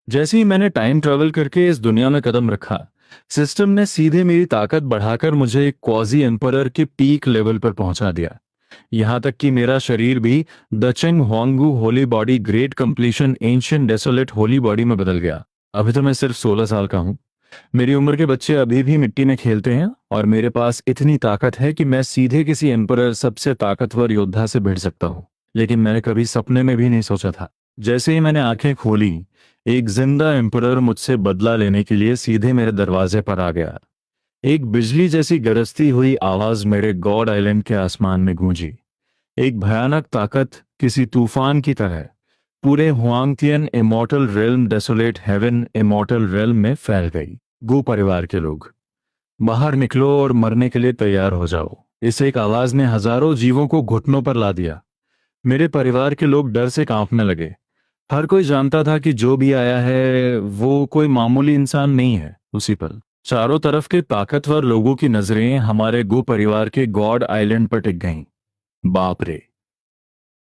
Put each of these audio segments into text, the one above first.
जैसे ही मैंने time travel करके इस दुनिया में कदम रखा, सिस्टम ने सीधे मेरी ताकत बढ़ाकर मुझे एक क्वाजी एम्परर के पीक लेवल पर पहुंचा दिया। यहाँ तक कि मेरा शरीर भी the Cheng Huangu holy body great completion ancient desolate holy body में बदल गया। अभी तो मैं सिर्फ 16 साल का हूँ। मेरी उम्र के बच्चे अभी भी मिट्टी में खेलते हैं और मेरे पास इतनी ताकत है कि मैं सीधे किसी एम्परर सबसे ताकतवर योद्धा से भिड़ सकता हूँ। लेकिन मैंने कभी सपने में भी नहीं सोचा था। जैसे ही मैंने आंखें खोली, एक जिंदा एम्परर मुझसे बदला लेने के लिए सीधे मेरे दरवाजे पर आ गया। एक बिजली जैसी गरजती हुई आवाज मेरे गॉड आइलैंड के आसमान में गूंजी। एक भयानक ताकत किसी तूफान की तरह पूरे Huangtian immortal realm desolate heaven immortal realm में फैल गई। गो परिवार के लोग, बाहर निकलो और मरने के लिए तैयार हो जाओ। इस एक आवाज ने हजारों जीवों को घुटनों पर ला दिया। मेरे परिवार के लोग डर से कांपने लगे। हर कोई जानता था कि जो भी आया है वो कोई मामूली इंसान नहीं है। उसी पल चारों तरफ के ताकतवर लोगों की नजरें हमारे गो परिवार के गॉड आइलैंड पर टिक गईं। बाप रे,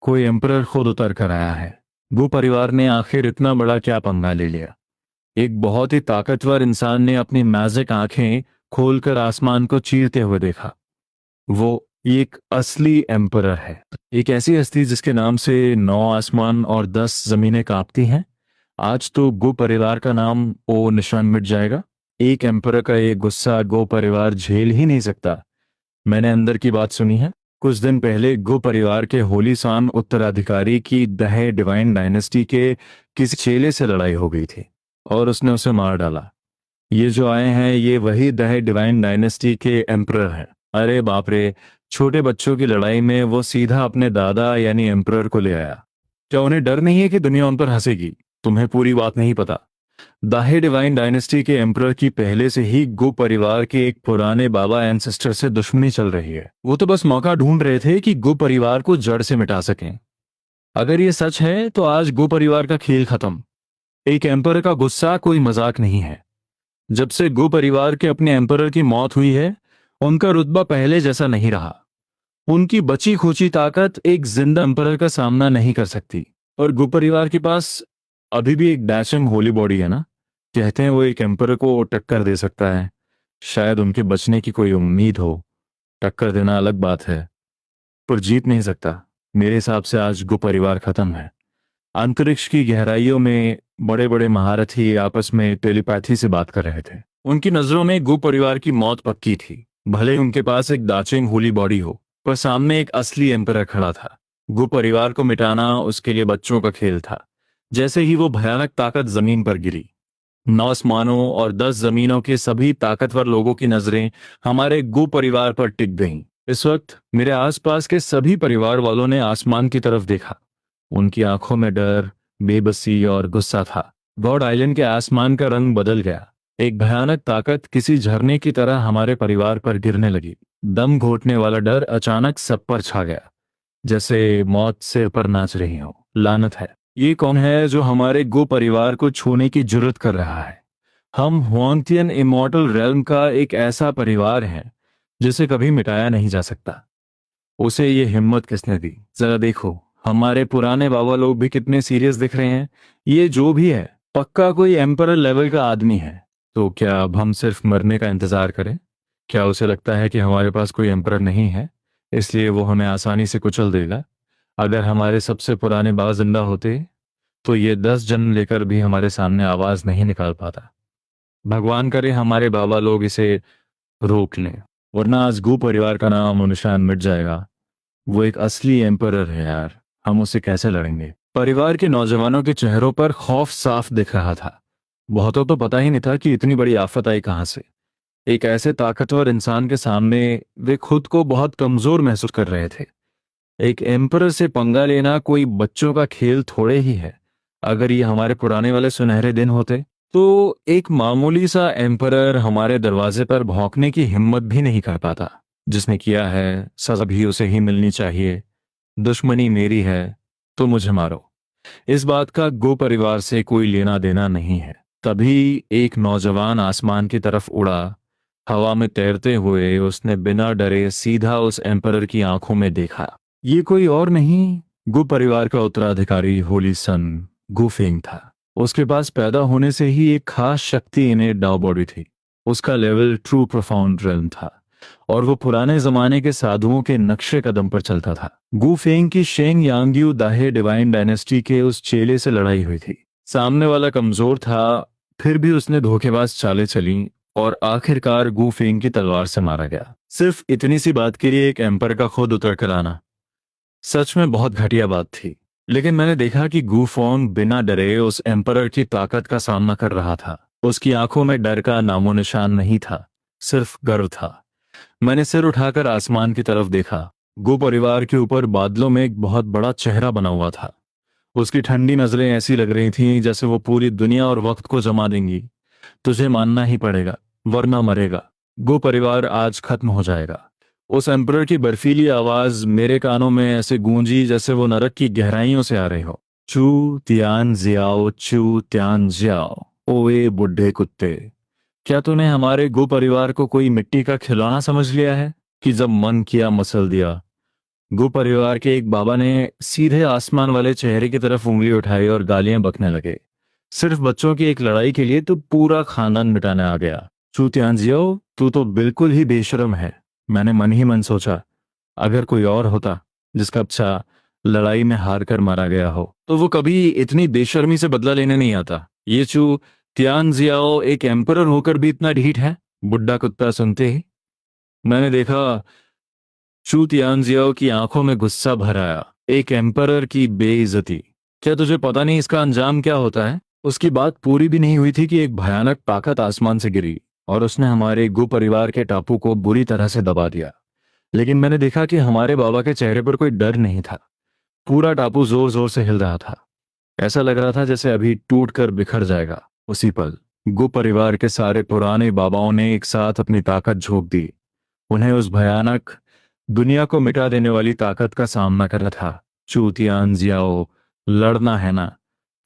कोई एम्परर खुद उतर कर आया है। गो परिवार ने आखिर इतना बड़ा क्या पंगा ले लिया। एक बहुत ही ताकतवर इंसान ने अपनी मैजिक आंखें खोलकर आसमान को चीरते हुए देखा। वो एक असली एम्परर है। एक ऐसी हस्ती जिसके नाम से 9 आसमान और 10 जमीनें कांपती हैं। आज तो गो परिवार का नाम ओ निशान मिट जाएगा। एक एम्परर का ये गुस्सा गो परिवार झेल ही नहीं सकता। मैंने अंदर की बात सुनी है। कुछ दिन पहले गो परिवार के होली सान उत्तराधिकारी की दहे डिवाइन डायनेस्टी के किसी चेले से लड़ाई हो गई थी और उसने उसे मार डाला। ये जो आए हैं ये वही दहे डिवाइन डायनेस्टी के एम्परर हैं। अरे बाप रे, छोटे बच्चों की लड़ाई में वो सीधा अपने दादा यानी एम्परर को ले आया। क्या उन्हें डर नहीं है कि दुनिया उन पर हंसेगी? तुम्हें पूरी बात नहीं पता। दाहे डिवाइन डायनेस्टी के एम्परर की पहले से ही गो परिवार के एक पुराने बाबा एंसेस्टर से दुश्मनी चल रही है। वो तो बस मौका ढूंढ रहे थे कि गो परिवार को जड़ से मिटा सकें। अगर ये सच है तो आज गो परिवार का खेल खत्म। एक एम्परर का गुस्सा कोई मजाक नहीं है। जब से गो परिवार के अपने एम्परर की मौत हुई है, उनका रुतबा पहले जैसा नहीं रहा। उनकी बची खुची ताकत एक जिंदा एम्परर का सामना नहीं कर सकती। और गो परिवार के पास अभी भी एक डैशिंग होली बॉडी है ना। कहते हैं वो एक एम्परर को टक्कर दे सकता है। शायद उनके बचने की कोई उम्मीद हो। टक्कर देना अलग बात है, पर जीत नहीं सकता। मेरे हिसाब से आज गो परिवार खत्म है। अंतरिक्ष की गहराइयों में बड़े बड़े महारथी आपस में टेलीपैथी से बात कर रहे थे। उनकी नजरों में गो परिवार की मौत पक्की थी। भले उनके पास एक दाचिंग होली बॉडी हो, पर सामने एक असली एम्परर खड़ा था। गो परिवार को मिटाना उसके लिए बच्चों का खेल था। जैसे ही वो भयानक ताकत जमीन पर गिरी, 9 आसमानों और 10 जमीनों के सभी ताकतवर लोगों की नजरें हमारे गो परिवार पर टिक गईं। इस वक्त मेरे आसपास के सभी परिवार वालों ने आसमान की तरफ देखा। उनकी आंखों में डर, बेबसी और गुस्सा था। गॉड आइलैंड के आसमान का रंग बदल गया। एक भयानक ताकत किसी झरने की तरह हमारे परिवार पर गिरने लगी। दम घोटने वाला डर अचानक सब पर छा गया, जैसे मौत सिर पर नाच रही हो। लानत है, ये कौन है जो हमारे गो परिवार को छूने की जुर्रत कर रहा है? हम हुआंगतियन इमॉर्टल रेल्म का एक ऐसा परिवार है जिसे कभी मिटाया नहीं जा सकता। उसे ये हिम्मत किसने दी? जरा देखो, हमारे पुराने बाबा लोग भी कितने सीरियस दिख रहे हैं। ये जो भी है पक्का कोई एम्परर लेवल का आदमी है। तो क्या अब हम सिर्फ मरने का इंतजार करें? क्या उसे लगता है कि हमारे पास कोई एम्परर नहीं है, इसलिए वो हमें आसानी से कुचल देगा? अगर हमारे सबसे पुराने बाबा जिंदा होते तो ये 10 जन्म लेकर भी हमारे सामने आवाज नहीं निकाल पाता। भगवान करे हमारे बाबा लोग इसे रोक लें, वरना आज गो परिवार का नाम और निशान मिट जाएगा। वो एक असली एम्परर है यार, हम उससे कैसे लड़ेंगे? परिवार के नौजवानों के चेहरों पर खौफ साफ दिख रहा था। बहुतों तो पता ही नहीं था कि इतनी बड़ी आफत आई कहां से। एक ऐसे ताकतवर इंसान के सामने वे खुद को बहुत कमजोर महसूस कर रहे थे। एक एम्परर से पंगा लेना कोई बच्चों का खेल थोड़े ही है। अगर ये हमारे पुराने वाले सुनहरे दिन होते तो एक मामूली सा एम्परर हमारे दरवाजे पर भौंकने की हिम्मत भी नहीं कर पाता। जिसने किया है सजा भी उसे ही मिलनी चाहिए। दुश्मनी मेरी है तो मुझे मारो। इस बात का गो परिवार से कोई लेना देना नहीं है। तभी एक नौजवान आसमान की तरफ उड़ा। हवा में तैरते हुए उसने बिना डरे सीधा उस एम्परर की आंखों में देखा। ये कोई और नहीं, गो परिवार का उत्तराधिकारी होली सन गुफेंग था। उसके पास पैदा होने से ही एक खास शक्ति इन्हें डाउ बॉडी थी। उसका लेवल ट्रू प्रोफाउंड रेल्म था और वो पुराने जमाने के साधुओं के नक्शे कदम पर चलता था। गु फेंग की शेंग यांग्यू दाहे डिवाइन डायनेस्टी के उस चेले से लड़ाई हुई थी। सामने वाला कमजोर था, फिर भी उसने धोखेबाज चालें चली और आखिरकार गु फेंग की तलवार से मारा गया। सिर्फ इतनी सी बात के लिए एक एम्पर का खुद उतर कर आना सच में बहुत घटिया बात थी। लेकिन मैंने देखा कि गु फोंग बिना डरे उस एम्परर की ताकत का सामना कर रहा था। उसकी आंखों में डर का नामो निशान नहीं था, सिर्फ गर्व था। मैंने सिर उठाकर आसमान की तरफ देखा। गु परिवार के ऊपर बादलों में एक बहुत बड़ा चेहरा बना हुआ था। उसकी ठंडी नजरें ऐसी लग रही थीं जैसे वो पूरी दुनिया और वक्त को जमा देंगी। तुझे मानना ही पड़ेगा, वरना मरेगा। गो परिवार आज खत्म हो जाएगा। उस एम्परर की बर्फीली आवाज मेरे कानों में ऐसे गूंजी जैसे वो नरक की गहराइयों से आ रही हो। चू त्यान जियाओ, चू त्यान जियाओ। ओए बुढ़े कुत्ते, क्या तूने हमारे गो परिवार को कोई मिट्टी का खिलौना समझ लिया है कि जब मन किया मसल दिया। गो परिवार के एक बाबा ने सीधे आसमान वाले चेहरे की तरफ उंगली उठाई और गालियां बकने लगे। सिर्फ बच्चों की एक लड़ाई के लिए तो पूरा खानदान मिटाने आ गया। चू त्यानजियो, तू तो बिल्कुल ही बेशर्म है। मैंने मन ही मन सोचा, अगर कोई और होता जिसका बच्चा लड़ाई में हार कर मारा गया हो तो वो कभी इतनी बेशर्मी से बदला लेने नहीं आता। ये चू त्यानजियाओ एक एम्परर होकर भी इतना ढीठ है। बुढ़ा कुत्ता सुनते ही मैंने देखा चू तियांजियाओ की आंखों में गुस्सा भर आया। एक एम्परर की बेइज्जती, क्या तुझे पता नहीं इसका अंजाम क्या होता है? उसकी बात पूरी भी नहीं हुई थी कि एक भयानक ताकत आसमान से गिरी और उसने हमारे गु परिवार के टापू को बुरी तरह से दबा दिया। लेकिन मैंने देखा कि हमारे बाबा के चेहरे पर कोई डर नहीं था। पूरा टापू जोर जोर से हिल रहा था। ऐसा लग रहा था जैसे अभी टूट कर बिखर जाएगा। उसी पल गु परिवार के सारे पुराने बाबाओं ने एक साथ अपनी ताकत झोंक दी। उन्हें उस भयानक दुनिया को मिटा देने वाली ताकत का सामना करना था। चूतियान जियाओ, लड़ना है ना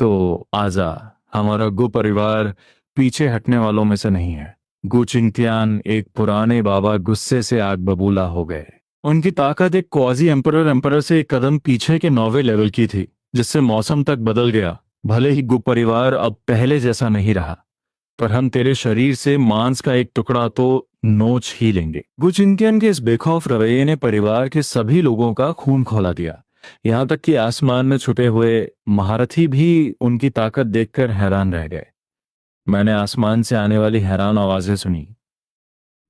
तो आजा। हमारा गु परिवार पीछे हटने वालों में से नहीं है। गु चिंतियान एक पुराने बाबा गुस्से से आग बबूला हो गए। उनकी ताकत एक क्वाजी एम्परर एम्परर से एक कदम पीछे के 9वें लेवल की थी, जिससे मौसम तक बदल गया। भले ही गु परिवार अब पहले जैसा नहीं रहा, पर हम तेरे शरीर से मांस का एक टुकड़ा तो नोच ही लेंगे। गुचिंतियन के इस बेखौफ रवैये ने परिवार के सभी लोगों का खून खौला दिया। यहाँ तक कि आसमान में छुपे हुए महारथी भी उनकी ताकत देखकर हैरान रह गए। मैंने आसमान से आने वाली हैरान आवाजें सुनी।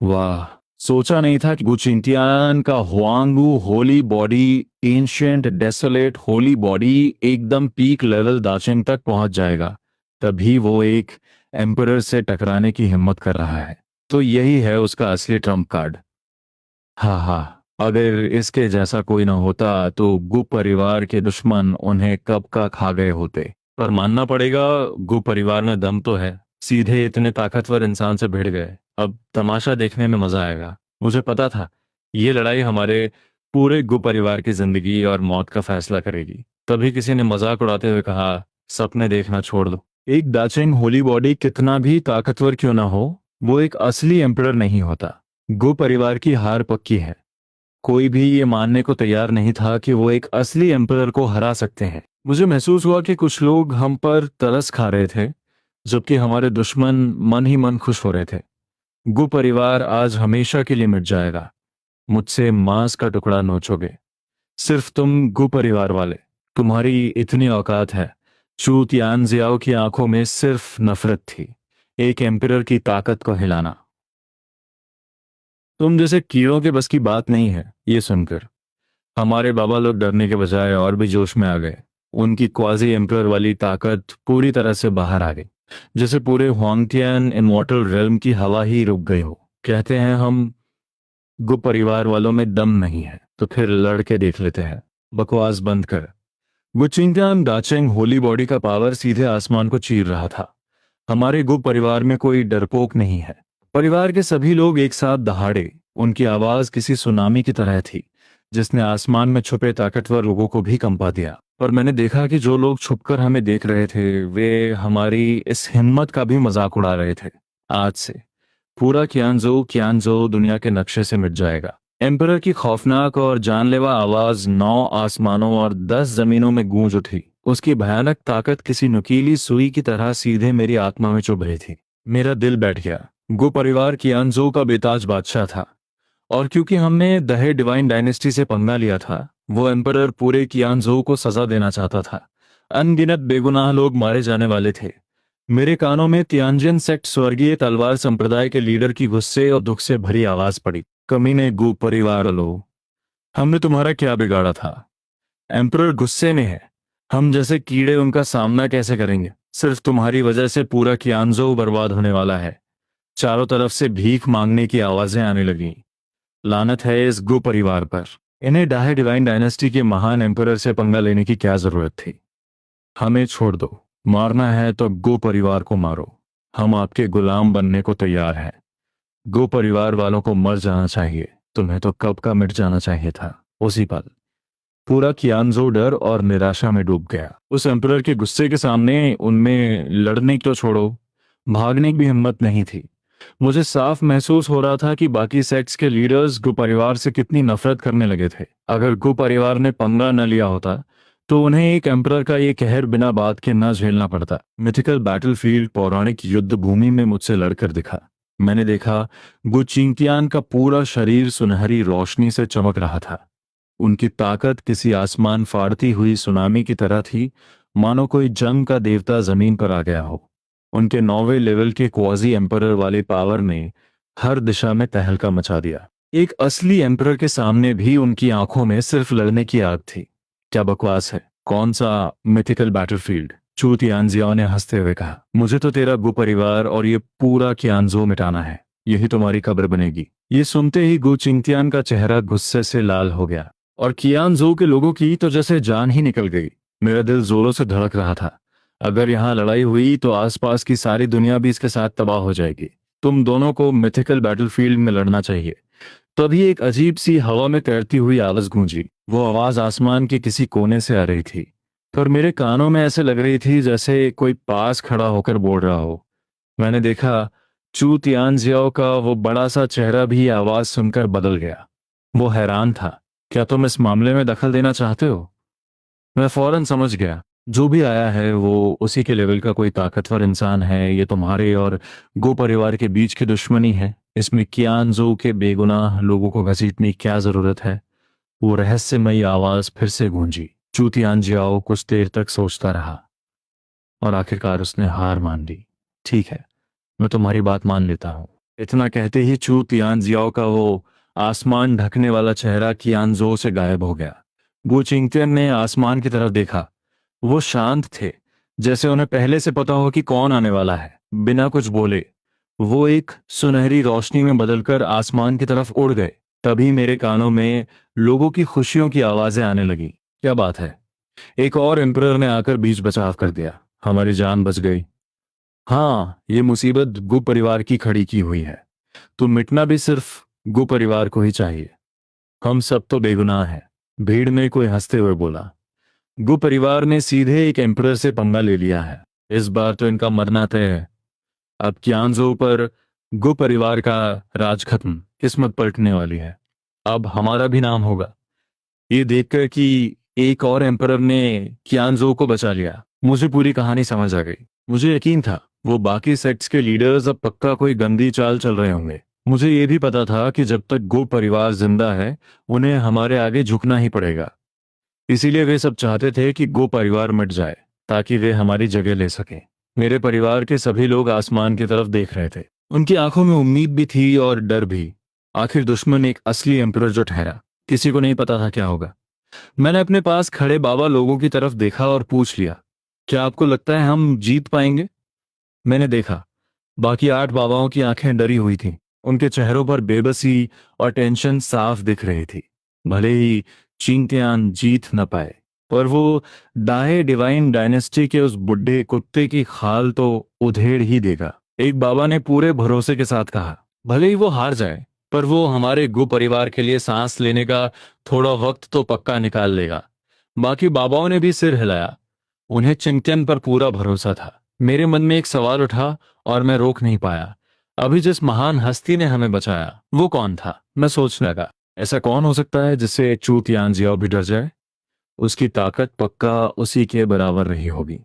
वाह, सोचा नहीं था कि गुचिंतियान का Huangu holy body, ancient desolate holy body एकदम पीक लेवल दाचिंग तक पहुंच जाएगा। तभी वो एक एम्परर से टकराने की हिम्मत कर रहा है। तो यही है उसका असली ट्रम्प कार्ड। हाँ हाँ, अगर इसके जैसा कोई ना होता तो गु परिवार के दुश्मन उन्हें कब का खा गए होते। पर मानना पड़ेगा, गु परिवार में दम तो है। सीधे इतने ताकतवर इंसान से भिड़ गए। अब तमाशा देखने में मजा आएगा। मुझे पता था ये लड़ाई हमारे पूरे गु परिवार की जिंदगी और मौत का फैसला करेगी। तभी किसी ने मजाक उड़ाते हुए कहा, सपने देखना छोड़ दो। एक दाचिंग होली बॉडी कितना भी ताकतवर क्यों ना हो, वो एक असली एम्परर नहीं होता। गो परिवार की हार पक्की है। कोई भी ये मानने को तैयार नहीं था कि वो एक असली एम्परर को हरा सकते हैं। मुझे महसूस हुआ कि कुछ लोग हम पर तरस खा रहे थे, जबकि हमारे दुश्मन मन ही मन खुश हो रहे थे। गो परिवार आज हमेशा के लिए मिट जाएगा। मुझसे मांस का टुकड़ा नोचोगे सिर्फ तुम गु परिवार वाले। तुम्हारी इतनी औकात है। चू तियानजियाओ की आंखों में सिर्फ नफरत थी। एक एम्परर की ताकत को हिलाना तुम जैसे कीड़ों के बस की बात नहीं है। ये सुनकर हमारे बाबा लोग डरने के बजाय और भी जोश में आ गए। उनकी क्वाजी एम्परर वाली ताकत पूरी तरह से बाहर आ गई, जैसे पूरे हुआंगटियन इमॉर्टल रेल्म की हवा ही रुक गई हो। कहते हैं हम गु परिवार वालों में दम नहीं है, तो फिर लड़के देख लेते हैं। बकवास बंद कर। गुचिंगटान दाचेंग होली बॉडी का पावर सीधे आसमान को चीर रहा था। हमारे गु परिवार में कोई डरपोक नहीं है। परिवार के सभी लोग एक साथ दहाड़े। उनकी आवाज किसी सुनामी की तरह थी, जिसने आसमान में छुपे ताकतवर लोगों को भी कंपा दिया। पर मैंने देखा कि जो लोग छुपकर हमें देख रहे थे वे हमारी इस हिम्मत का भी मजाक उड़ा रहे थे। आज से पूरा क्यानजो दुनिया के नक्शे से मिट जाएगा। एम्परर की खौफनाक और जानलेवा आवाज 9 आसमानों और 10 जमीनों में गूंज उठी। उसकी भयानक ताकत किसी नुकीली सुई की तरह सीधे मेरी आत्मा में चुभ रही थी। मेरा दिल बैठ गया। गो परिवार कियानजो का बेताज बादशाह था, और क्योंकि हमने दहे डिवाइन डायनेस्टी से पंगा लिया था, वो एम्परर पूरे कियानजो को सजा देना चाहता था। अनगिनत बेगुनाह लोग मारे जाने वाले थे। मेरे कानों में तियानजिन सेक्ट स्वर्गीय तलवार संप्रदाय के लीडर की गुस्से और दुख से भरी आवाज पड़ी। कमीने गू परिवार लो, हमने तुम्हारा क्या बिगाड़ा था? एम्परर गुस्से में है। हम जैसे कीड़े उनका सामना कैसे करेंगे? सिर्फ तुम्हारी वजह से पूरा कियानजो बर्बाद होने वाला है। चारों तरफ से भीख मांगने की आवाजें आने लगीं। लानत है इस गो परिवार पर। इन्हें डाहे डिवाइन डायनेस्टी के महान एम्परर से पंगा लेने की क्या जरूरत थी? हमें छोड़ दो। मारना है तो गो परिवार को मारो। हम आपके गुलाम बनने को तैयार हैं। गो परिवार वालों को मर जाना चाहिए। तुम्हें तो कब का मिट जाना चाहिए था। उसी पल पूरा कियानजो डर और निराशा में डूब गया। उस एम्परर के गुस्से के सामने उनमें लड़ने तो छोड़ो, भागने की भी हिम्मत नहीं थी। मुझे साफ महसूस हो रहा था कि बाकी सेक्ट्स के लीडर्स गो परिवार से कितनी नफरत करने लगे थे। अगर गो परिवार ने पंगा न लिया होता तो उन्हें एक एम्परर का ये कहर बिना बात के न झेलना पड़ता। मिथिकल बैटलफील्ड पौराणिक युद्ध भूमि में मुझसे लड़कर दिखा। मैंने देखा गो चिंगतियान का पूरा शरीर सुनहरी रोशनी से चमक रहा था। उनकी ताकत किसी आसमान फाड़ती हुई सुनामी की तरह थी, मानो कोई जंग का देवता जमीन पर आ गया हो। उनके 9वें लेवल के क्वाजी एम्परर वाले पावर ने हर दिशा में तहलका मचा दिया। एक असली एम्परर के सामने भी उनकी आंखों में सिर्फ लड़ने की आग थी। क्या बकवास है? कौन सा मिथिकल बैटलफील्ड? चू तियानजियाओ ने हंसते हुए कहा। मुझे तो तेरा गु परिवार और ये पूरा कियानजो मिटाना है। यही तुम्हारी कब्र बनेगी। ये सुनते ही गु चिंगतियान का चेहरा गुस्से से लाल हो गया, और कियानजो के लोगों की तो जैसे जान ही निकल गई। मेरा दिल जोरों से धड़क रहा था। अगर यहाँ लड़ाई हुई तो आसपास की सारी दुनिया भी इसके साथ तबाह हो जाएगी। तुम दोनों को मिथिकल बैटलफील्ड में लड़ना चाहिए। तभी एक अजीब सी हवा में तैरती हुई आवाज गूंजी। वो आवाज आसमान के किसी कोने से आ रही थी, पर मेरे कानों में ऐसे लग रही थी जैसे कोई पास खड़ा होकर बोल रहा हो। मैंने देखा चू तियानजियाओ का वो बड़ा सा चेहरा भी आवाज सुनकर बदल गया। वो हैरान था। क्या तुम इस मामले में दखल देना चाहते हो? मैं फौरन समझ गया। जो भी आया है वो उसी के लेवल का कोई ताकतवर इंसान है। ये तुम्हारे और गो परिवार के बीच की दुश्मनी है। इसमें कियानजो के बेगुनाह लोगों को घसीटने की क्या जरूरत है? वो रहस्यमयी आवाज फिर से गूंजी। चू तियानजियाओ कुछ देर तक सोचता रहा, और आखिरकार उसने हार मान ली। ठीक है, मैं तुम्हारी बात मान लेता हूँ। इतना कहते ही चू तियानजियाओ का वो आसमान ढकने वाला चेहरा कियानजो से गायब हो गया। गु चिंगतियन ने आसमान की तरफ देखा। वो शांत थे, जैसे उन्हें पहले से पता हो कि कौन आने वाला है। बिना कुछ बोले वो एक सुनहरी रोशनी में बदलकर आसमान की तरफ उड़ गए। तभी मेरे कानों में लोगों की खुशियों की आवाजें आने लगी। क्या बात है! एक और एम्परर ने आकर बीच बचाव कर दिया। हमारी जान बच गई। हाँ, ये मुसीबत गु परिवार की खड़ी की हुई है, तो मिटना भी सिर्फ गु परिवार को ही चाहिए। हम सब तो बेगुनाह हैं। भीड़ में कोई हंसते हुए बोला। गु परिवार ने सीधे एक एम्परर से पंगा ले लिया है। इस बार तो इनका मरना तय है। अब क्यानजो पर गु परिवार का राज खत्म, किस्मत पलटने वाली है। अब हमारा भी नाम होगा। ये देखकर कि एक और एम्परर ने क्यानजो को बचा लिया, मुझे पूरी कहानी समझ आ गई। मुझे यकीन था वो बाकी सेक्ट्स के लीडर्स अब पक्का कोई गंदी चाल चल रहे होंगे। मुझे ये भी पता था कि जब तक गो परिवार जिंदा है उन्हें हमारे आगे झुकना ही पड़ेगा। इसीलिए वे सब चाहते थे कि गो परिवार मिट जाए, ताकि वे हमारी जगह ले सकें। मेरे परिवार के सभी लोग आसमान की तरफ देख रहे थे। उनकी आंखों में उम्मीद भी थी और डर भी। आखिर दुश्मन एक असली एम्परर जो ठहरा, किसी को नहीं पता था क्या होगा। मैंने अपने पास खड़े बाबा लोगों की तरफ देखा और पूछ लिया, क्या आपको लगता है हम जीत पाएंगे? मैंने देखा बाकी 8 बाबाओं की आंखें डरी हुई थीं। उनके चेहरों पर बेबसी और टेंशन साफ दिख रही थी। भले ही चिंगतियान जीत न पाए, पर वो दाहे डिवाइन डायनेस्टी के उस बुढ़े कुत्ते की खाल तो उधेड़ ही देगा। एक बाबा ने पूरे भरोसे के साथ कहा, भले ही वो हार जाए, पर वो हमारे गु परिवार के लिए सांस लेने का थोड़ा वक्त तो पक्का निकाल लेगा। बाकी बाबाओं ने भी सिर हिलाया। उन्हें चिंतन पर पूरा भरोसा था। मेरे मन में एक सवाल उठा और मैं रोक नहीं पाया। अभी जिस महान हस्ती ने हमें बचाया वो कौन था? मैं सोचने लगा, ऐसा कौन हो सकता है जिससे चू तियानजियाओ भी डर जाए? उसकी ताकत पक्का उसी के बराबर रही होगी।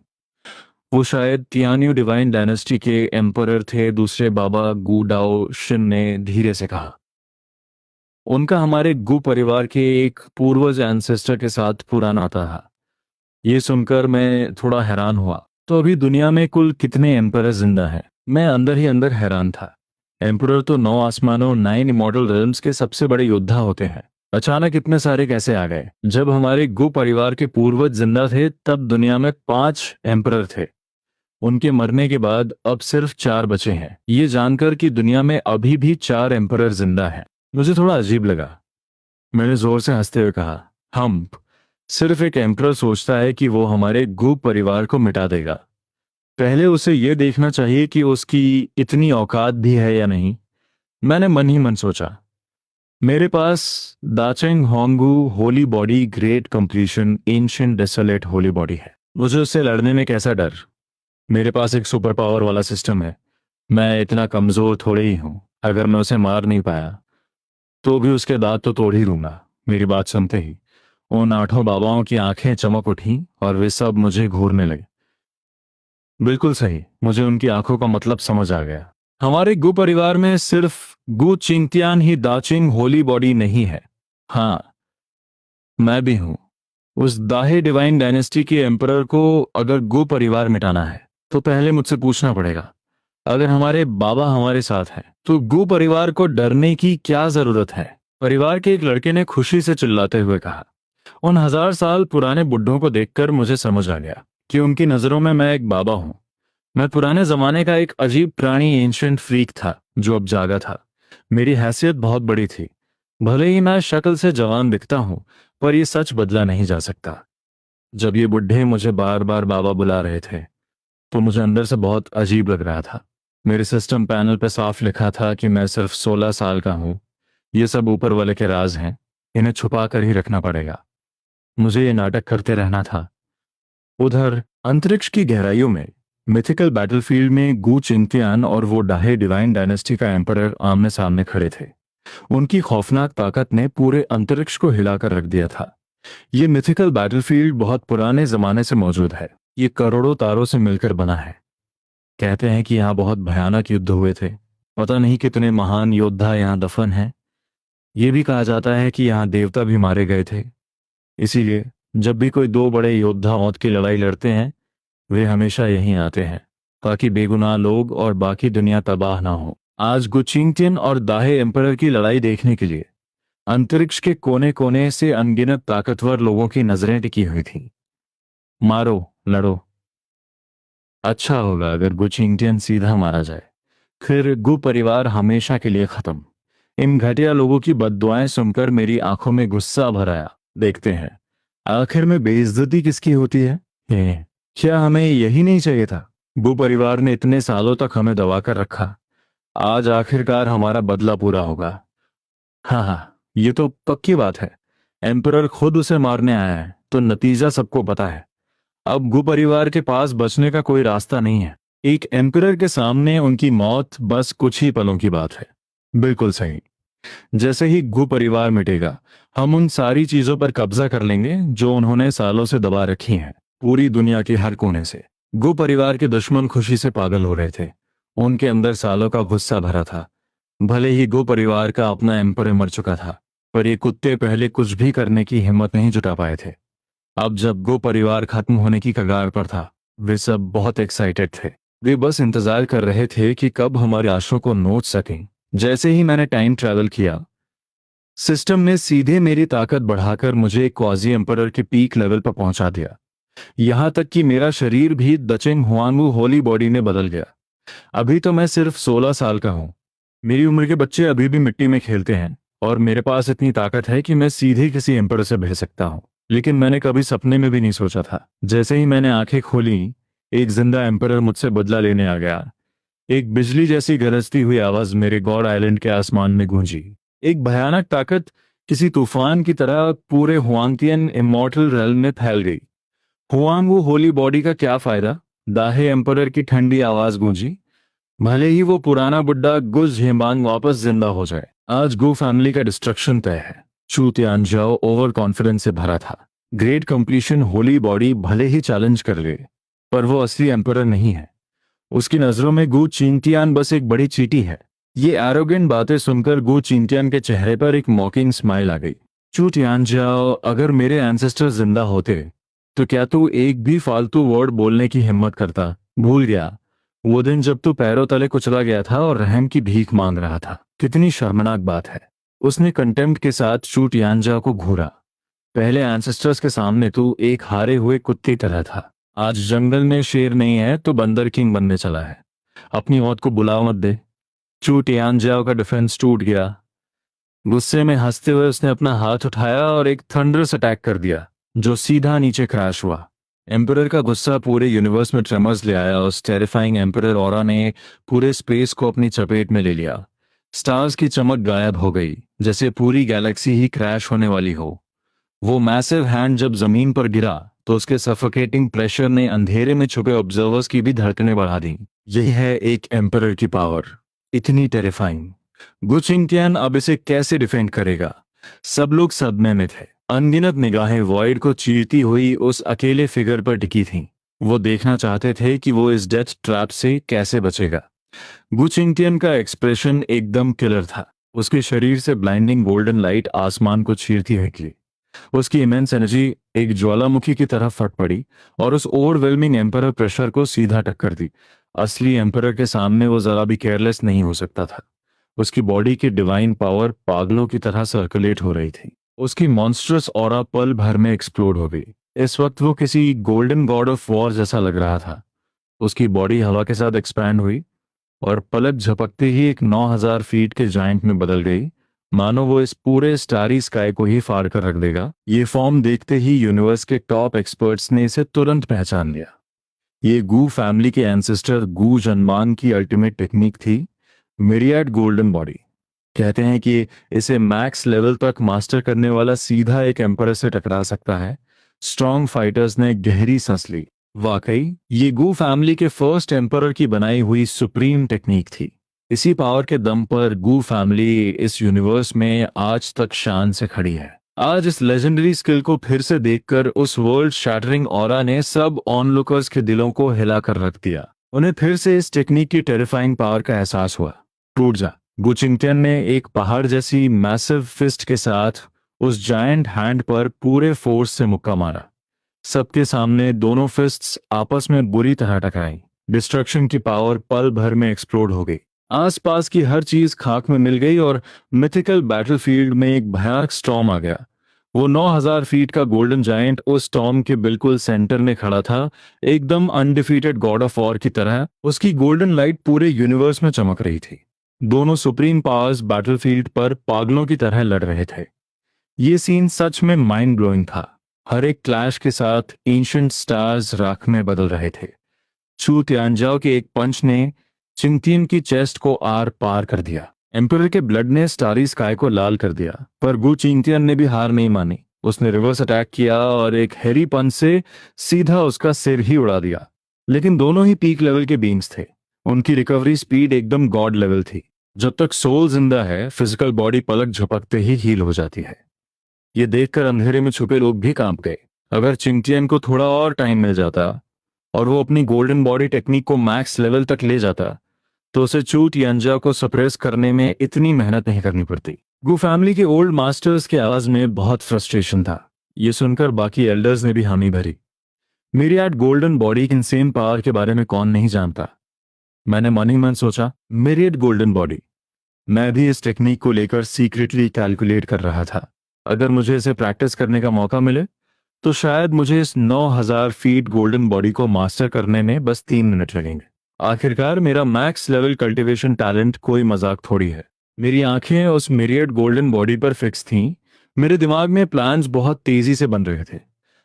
वो शायद तियान्यू डिवाइन डायनेस्टी के एम्परर थे, दूसरे बाबा गु डाओ शिन ने धीरे से कहा। उनका हमारे गु परिवार के एक पूर्वज एंसेस्टर के साथ पुराना नाता था। ये सुनकर मैं थोड़ा हैरान हुआ। तो अभी दुनिया में कुल कितने एम्परर जिंदा हैं? मैं अंदर ही अंदर हैरान था। एम्परर तो 9 आसमानों, 9 इमॉर्टल रिल्म्स के सबसे बड़े योद्धा होते हैं। अचानक इतने सारे कैसे आ गए? जब हमारे गु परिवार के पूर्वज जिंदा थे तब दुनिया में 5 एम्परर थे। उनके मरने के बाद अब सिर्फ 4 बचे हैं। ये जानकर कि दुनिया में अभी भी 4 एम्परर जिंदा हैं, मुझे थोड़ा अजीब लगा। मैंने जोर से हंसते हुए कहा, हम सिर्फ एक एम्परर सोचता है कि वो हमारे गु परिवार को मिटा देगा। पहले उसे यह देखना चाहिए कि उसकी इतनी औकात भी है या नहीं। मैंने मन ही मन सोचा। मेरे पास Dacheng Honggu holy body great completion ancient desolate holy body है। मुझे उससे लड़ने में कैसा डर? मेरे पास एक सुपर पावर वाला सिस्टम है। मैं इतना कमजोर थोड़े ही हूं। अगर मैं उसे मार नहीं पाया तो भी उसके दांत तो तोड़ ही लूंगा। मेरी बात सुनते ही उन 8 बाबाओं की आंखें चमक उठी और वे सब मुझे घूरने लगे। बिल्कुल सही, मुझे उनकी आंखों का मतलब समझ आ गया। हमारे गु परिवार में सिर्फ गु चिंगतियान ही दाचिंग होली बॉडी नहीं है। हाँ, मैं भी हूं। उस दाहे डिवाइन डायनेस्टी के एम्परर को अगर गु परिवार मिटाना है तो पहले मुझसे पूछना पड़ेगा। अगर हमारे बाबा हमारे साथ हैं तो गु परिवार को डरने की क्या जरूरत है? परिवार के एक लड़के ने खुशी से चिल्लाते हुए कहा। उन 1000 साल पुराने बुड्ढों को देखकर मुझे समझ आ गया कि उनकी नजरों में मैं एक बाबा हूं। मैं पुराने जमाने का एक अजीब प्राणी एंशिएंट फ्रीक था जो अब जागा था। मेरी हैसियत बहुत बड़ी थी। भले ही मैं शक्ल से जवान दिखता हूं, पर यह सच बदला नहीं जा सकता। जब ये बुढ़े मुझे बार बार बाबा बुला रहे थे तो मुझे अंदर से बहुत अजीब लग रहा था। मेरे सिस्टम पैनल पर साफ लिखा था कि मैं सिर्फ 16 साल का हूं। ये सब ऊपर वाले के राज हैं, इन्हें छुपा कर ही रखना पड़ेगा। मुझे ये नाटक करते रहना था। उधर अंतरिक्ष की गहराइयों में मिथिकल बैटलफील्ड में गु चिंतियान और वो डाहे डिवाइन डायनेस्टी का एम्परर आमने सामने खड़े थे। उनकी खौफनाक ताकत ने पूरे अंतरिक्ष को हिलाकर रख दिया था। ये मिथिकल बैटलफील्ड बहुत पुराने जमाने से मौजूद है। ये करोड़ों तारों से मिलकर बना है। कहते हैं कि यहाँ बहुत भयानक युद्ध हुए थे। पता नहीं कितने महान योद्धा यहाँ दफन हैं। ये भी कहा जाता है कि यहाँ देवता भी मारे गए थे। इसीलिए जब भी कोई 2 बड़े योद्धा मौत की लड़ाई लड़ते हैं वे हमेशा यहीं आते हैं ताकि बेगुनाह लोग और बाकी दुनिया तबाह ना हो। आज गुचिंगटियन और दाहे एम्परर की लड़ाई देखने के लिए अंतरिक्ष के कोने कोने से अनगिनत ताकतवर लोगों की नजरें टिकी हुई थी। मारो, लड़ो। अच्छा होगा अगर गुचिंगटियन सीधा मारा जाए, फिर गु परिवार हमेशा के लिए खत्म। इन घटिया लोगों की बद्दुआएं सुनकर मेरी आंखों में गुस्सा भर आया। देखते हैं आखिर में बेइज्जती किसकी होती है। क्या हमें यही नहीं चाहिए था? गु परिवार ने इतने सालों तक हमें दबा कर रखा। आज आखिरकार हमारा बदला पूरा होगा। हाँ हाँ, ये तो पक्की बात है। एम्परर खुद उसे मारने आया है तो नतीजा सबको पता है। अब गु परिवार के पास बचने का कोई रास्ता नहीं है। एक एम्परर के सामने उनकी मौत बस कुछ ही पलों की बात है। बिल्कुल सही। जैसे ही गु परिवार मिटेगा हम उन सारी चीजों पर कब्जा कर लेंगे जो उन्होंने सालों से दबा रखी हैं, पूरी दुनिया के हर कोने से। गु परिवार के दुश्मन खुशी से पागल हो रहे थे। उनके अंदर सालों का गुस्सा भरा था। भले ही गु परिवार का अपना एम्परर मर चुका था, पर ये कुत्ते पहले कुछ भी करने की हिम्मत नहीं जुटा पाए थे। अब जब गु परिवार खत्म होने की कगार पर था वे सब बहुत एक्साइटेड थे। वे बस इंतजार कर रहे थे कि कब हमारे आशों को नोच सकें। जैसे ही मैंने टाइम ट्रैवल किया सिस्टम ने सीधे मेरी ताकत बढ़ाकर मुझे क्वाजी एम्परर के पीक लेवल पर पहुंचा दिया। यहां तक कि मेरा शरीर भी दचेंग हुआंगू होली बॉडी में बदल गया। अभी तो मैं सिर्फ 16 साल का हूं। मेरी उम्र के बच्चे अभी भी मिट्टी में खेलते हैं और मेरे पास इतनी ताकत है कि मैं सीधे किसी एम्परर से भिड़ सकता हूं। लेकिन मैंने कभी सपने में भी नहीं सोचा था। जैसे ही मैंने आंखें खोली एक जिंदा एम्परर मुझसे बदला लेने आ गया। एक बिजली जैसी गरजती हुई आवाज मेरे गॉड आइलैंड के आसमान में गूंजी। एक भयानक ताकत किसी तूफान की तरह पूरे हुआंगतियन इमॉर्टल रेल्म में फैल गई। हुआंगू होली बॉडी का क्या फायदा? दाहे एम्परर की ठंडी आवाज गूंजी। भले ही वो पुराना बुड्ढा गुज हेमांग वापस जिंदा हो जाए, आज गु फैमिली का डिस्ट्रक्शन तय है। चू तियानजाओ ओवर कॉन्फिडेंस से भरा था। ग्रेट कंप्लीशन होली बॉडी भले ही चैलेंज कर ले, पर वो असली एम्परर नहीं है। उसकी नजरों में गु चिंटियान बस एक बड़ी चींटी है। ये एरोगेंट बातें सुनकर गु चिंटियान के चेहरे पर एक मॉकिंग स्माइल आ गई। चू टियान जाओ, अगर मेरे एंसेस्टर जिंदा होते तो क्या तू एक भी फालतू वर्ड बोलने की हिम्मत करता? भूल गया वो दिन जब तू पैरों तले कुचला गया था और रहम की भीख मांग रहा था? कितनी शर्मनाक बात है। उसने कंटेम्प्ट के साथ चू टियानजा को घूरा। पहले एंसेस्टर्स के सामने तू एक हारे हुए कुत्ते तरह था। आज जंगल में शेर नहीं है तो बंदर किंग बनने चला है। अपनी मौत को बुलाव मत दे। चू टियानजाओ का डिफेंस टूट गया। गुस्से में हंसते हुए उसने अपना हाथ उठाया और एक थंडरस अटैक कर दिया जो सीधा नीचे क्रैश हुआ। एम्परर का गुस्सा पूरे यूनिवर्स में ट्रेमर्स ले आया। उस टेरिफाइंग एम्परर ऑरा ने पूरे स्पेस को अपनी चपेट में ले लिया। स्टार्स की चमक गायब हो गई, जैसे पूरी गैलेक्सी ही क्रैश होने वाली हो। वो मैसिव हैंड जब जमीन पर गिरा तो उसके सफोकेटिंग प्रेशर ने अंधेरे में छुपे ऑब्जर्वर्स की भी धड़कनें बढ़ा दी। यही है एक एम्परर की पावर, इतनी टेरिफाइंग। गुचिंटियन अब इसे कैसे डिफेंड करेगा? सब लोग सदमे में थे। अनगिनत निगाहें वॉइड को चीरती हुई उस अकेले फिगर पर टिकी थीं। वो देखना चाहते थे कि वो इस डेथ ट्रैप से कैसे बचेगा। गुचिंटियन का एक्सप्रेशन एकदम किलर था। उसके शरीर से ब्लाइंडिंग गोल्डन लाइट आसमान को चीरती निकली। उसकी इमेंस एनर्जी एक ज्वालामुखी की तरह फट पड़ी और उस ओवरवेलमिंग एम्परर प्रेशर को सीधा टक्कर दी। असली एम्परर के सामने वो जरा भी केयरलेस नहीं हो सकता था। उसकी बॉडी की डिवाइन पावर पागलों की तरह सर्कुलेट हो रही थी। उसकी मॉन्स्ट्रस ऑरा पल भर में एक्सप्लोड हो गई। इस वक्त वो किसी गोल्डन गॉड ऑफ वॉर जैसा लग रहा था। उसकी बॉडी हवा के साथ एक्सपैंड हुई और पलक झपकते ही एक 9000 फीट के जायंट में बदल गई, मानो वो इस पूरे स्टारी स्काई को ही फाड़ कर रख देगा। ये फॉर्म देखते ही यूनिवर्स के टॉप एक्सपर्ट्स ने इसे तुरंत पहचान लिया। ये गू फैमिली के एंसेस्टर गू जन्मान की अल्टीमेट टेक्निक थी, मिरियाड गोल्डन बॉडी। कहते हैं कि इसे मैक्स लेवल तक मास्टर करने वाला सीधा एक एम्परर से टकरा सकता है। स्ट्रॉन्ग फाइटर्स ने गहरी सांस ली। वाकई ये गू फैमिली के फर्स्ट एम्परर की बनाई हुई सुप्रीम टेक्निक थी। इसी पावर के दम पर गू फैमिली इस यूनिवर्स में आज तक शान से खड़ी है। आज इस लेजेंडरी स्किल को फिर से देखकर उस वर्ल्ड शैटरिंग ऑरा ने सब ऑनलुकर्स के दिलों को हिला कर रख दिया। उन्हें फिर से इस टेक्निक की टेरिफाइंग पावर का एहसास हुआ। टूट जा। गुचिंगटन ने एक पहाड़ जैसी मैसिव फिस्ट के साथ उस जायंट हैंड पर पूरे फोर्स से मुक्का मारा। सबके सामने दोनों फिस्ट्स आपस में बुरी तरह टकराई। डिस्ट्रक्शन की पावर पल भर में एक्सप्लोड हो गई। आसपास की हर चीज खाक में मिल गई और मिथिकल बैटलफील्ड में एक भयानक स्टॉर्म आ गया। वो 9000 फीट का गोल्डन जायंट उस स्टॉर्म के बिल्कुल सेंटर में खड़ा था, एकदम अनडिफीटेड गॉड ऑफ वॉर की तरह। उसकी गोल्डन लाइट पूरे यूनिवर्स में चमक रही थी। दोनों सुप्रीम पावर्स बैटलफील्ड पर पागलों की तरह लड़ रहे थे। ये सीन सच में माइंड ब्लोइंग था। हर एक क्लैश के साथ एंशिएंट स्टार्स राख में बदल रहे थे। चू तियानजाओ के एक पंच ने चिंगतियन की चेस्ट को आर पार कर दिया। एम्परर के ब्लड ने स्टारी स्काई को लाल कर दिया, पर गु चिंगतियन ने भी हार नहीं मानी। उसने रिवर्स अटैक किया और एक हैरी पंच से सीधा उसका सिर ही उड़ा दिया। लेकिन दोनों ही पीक लेवल के बीम्स थे। उनकी रिकवरी स्पीड एकदम गॉड लेवल थी। जब तक सोल जिंदा है, फिजिकल बॉडी पलक झपकते ही हील हो जाती है। ये देखकर अंधेरे में छुपे लोग भी कांप गए। अगर चिंगतियन को थोड़ा और टाइम मिल जाता और वो अपनी गोल्डन बॉडी टेक्निक को मैक्स लेवल तक ले जाता तो उसे चू तियानजा को सप्रेस करने में इतनी मेहनत नहीं करनी पड़ती। गू फैमिली के ओल्ड मास्टर्स के आवाज में बहुत फ्रस्ट्रेशन था। ये सुनकर बाकी एल्डर्स ने भी हामी भरी। मिरियाड गोल्डन बॉडी की इनसेन पावर के बारे में कौन नहीं जानता? मैंने मन ही मन सोचा, मिरियाड गोल्डन बॉडी। मैं भी इस टेक्निक को लेकर सीक्रेटली कैलकुलेट कर रहा था। अगर मुझे इसे प्रैक्टिस करने का मौका मिले तो शायद मुझे इस 9000 फीट गोल्डन बॉडी को मास्टर करने में बस 3 मिनट लगेंगे। आखिरकार मेरा मैक्स लेवल कल्टीवेशन टैलेंट कोई मजाक थोड़ी है। मेरी आंखें उस मिरियड गोल्डन बॉडी पर फिक्स थीं। मेरे दिमाग में प्लान्स बहुत तेजी से बन रहे थे।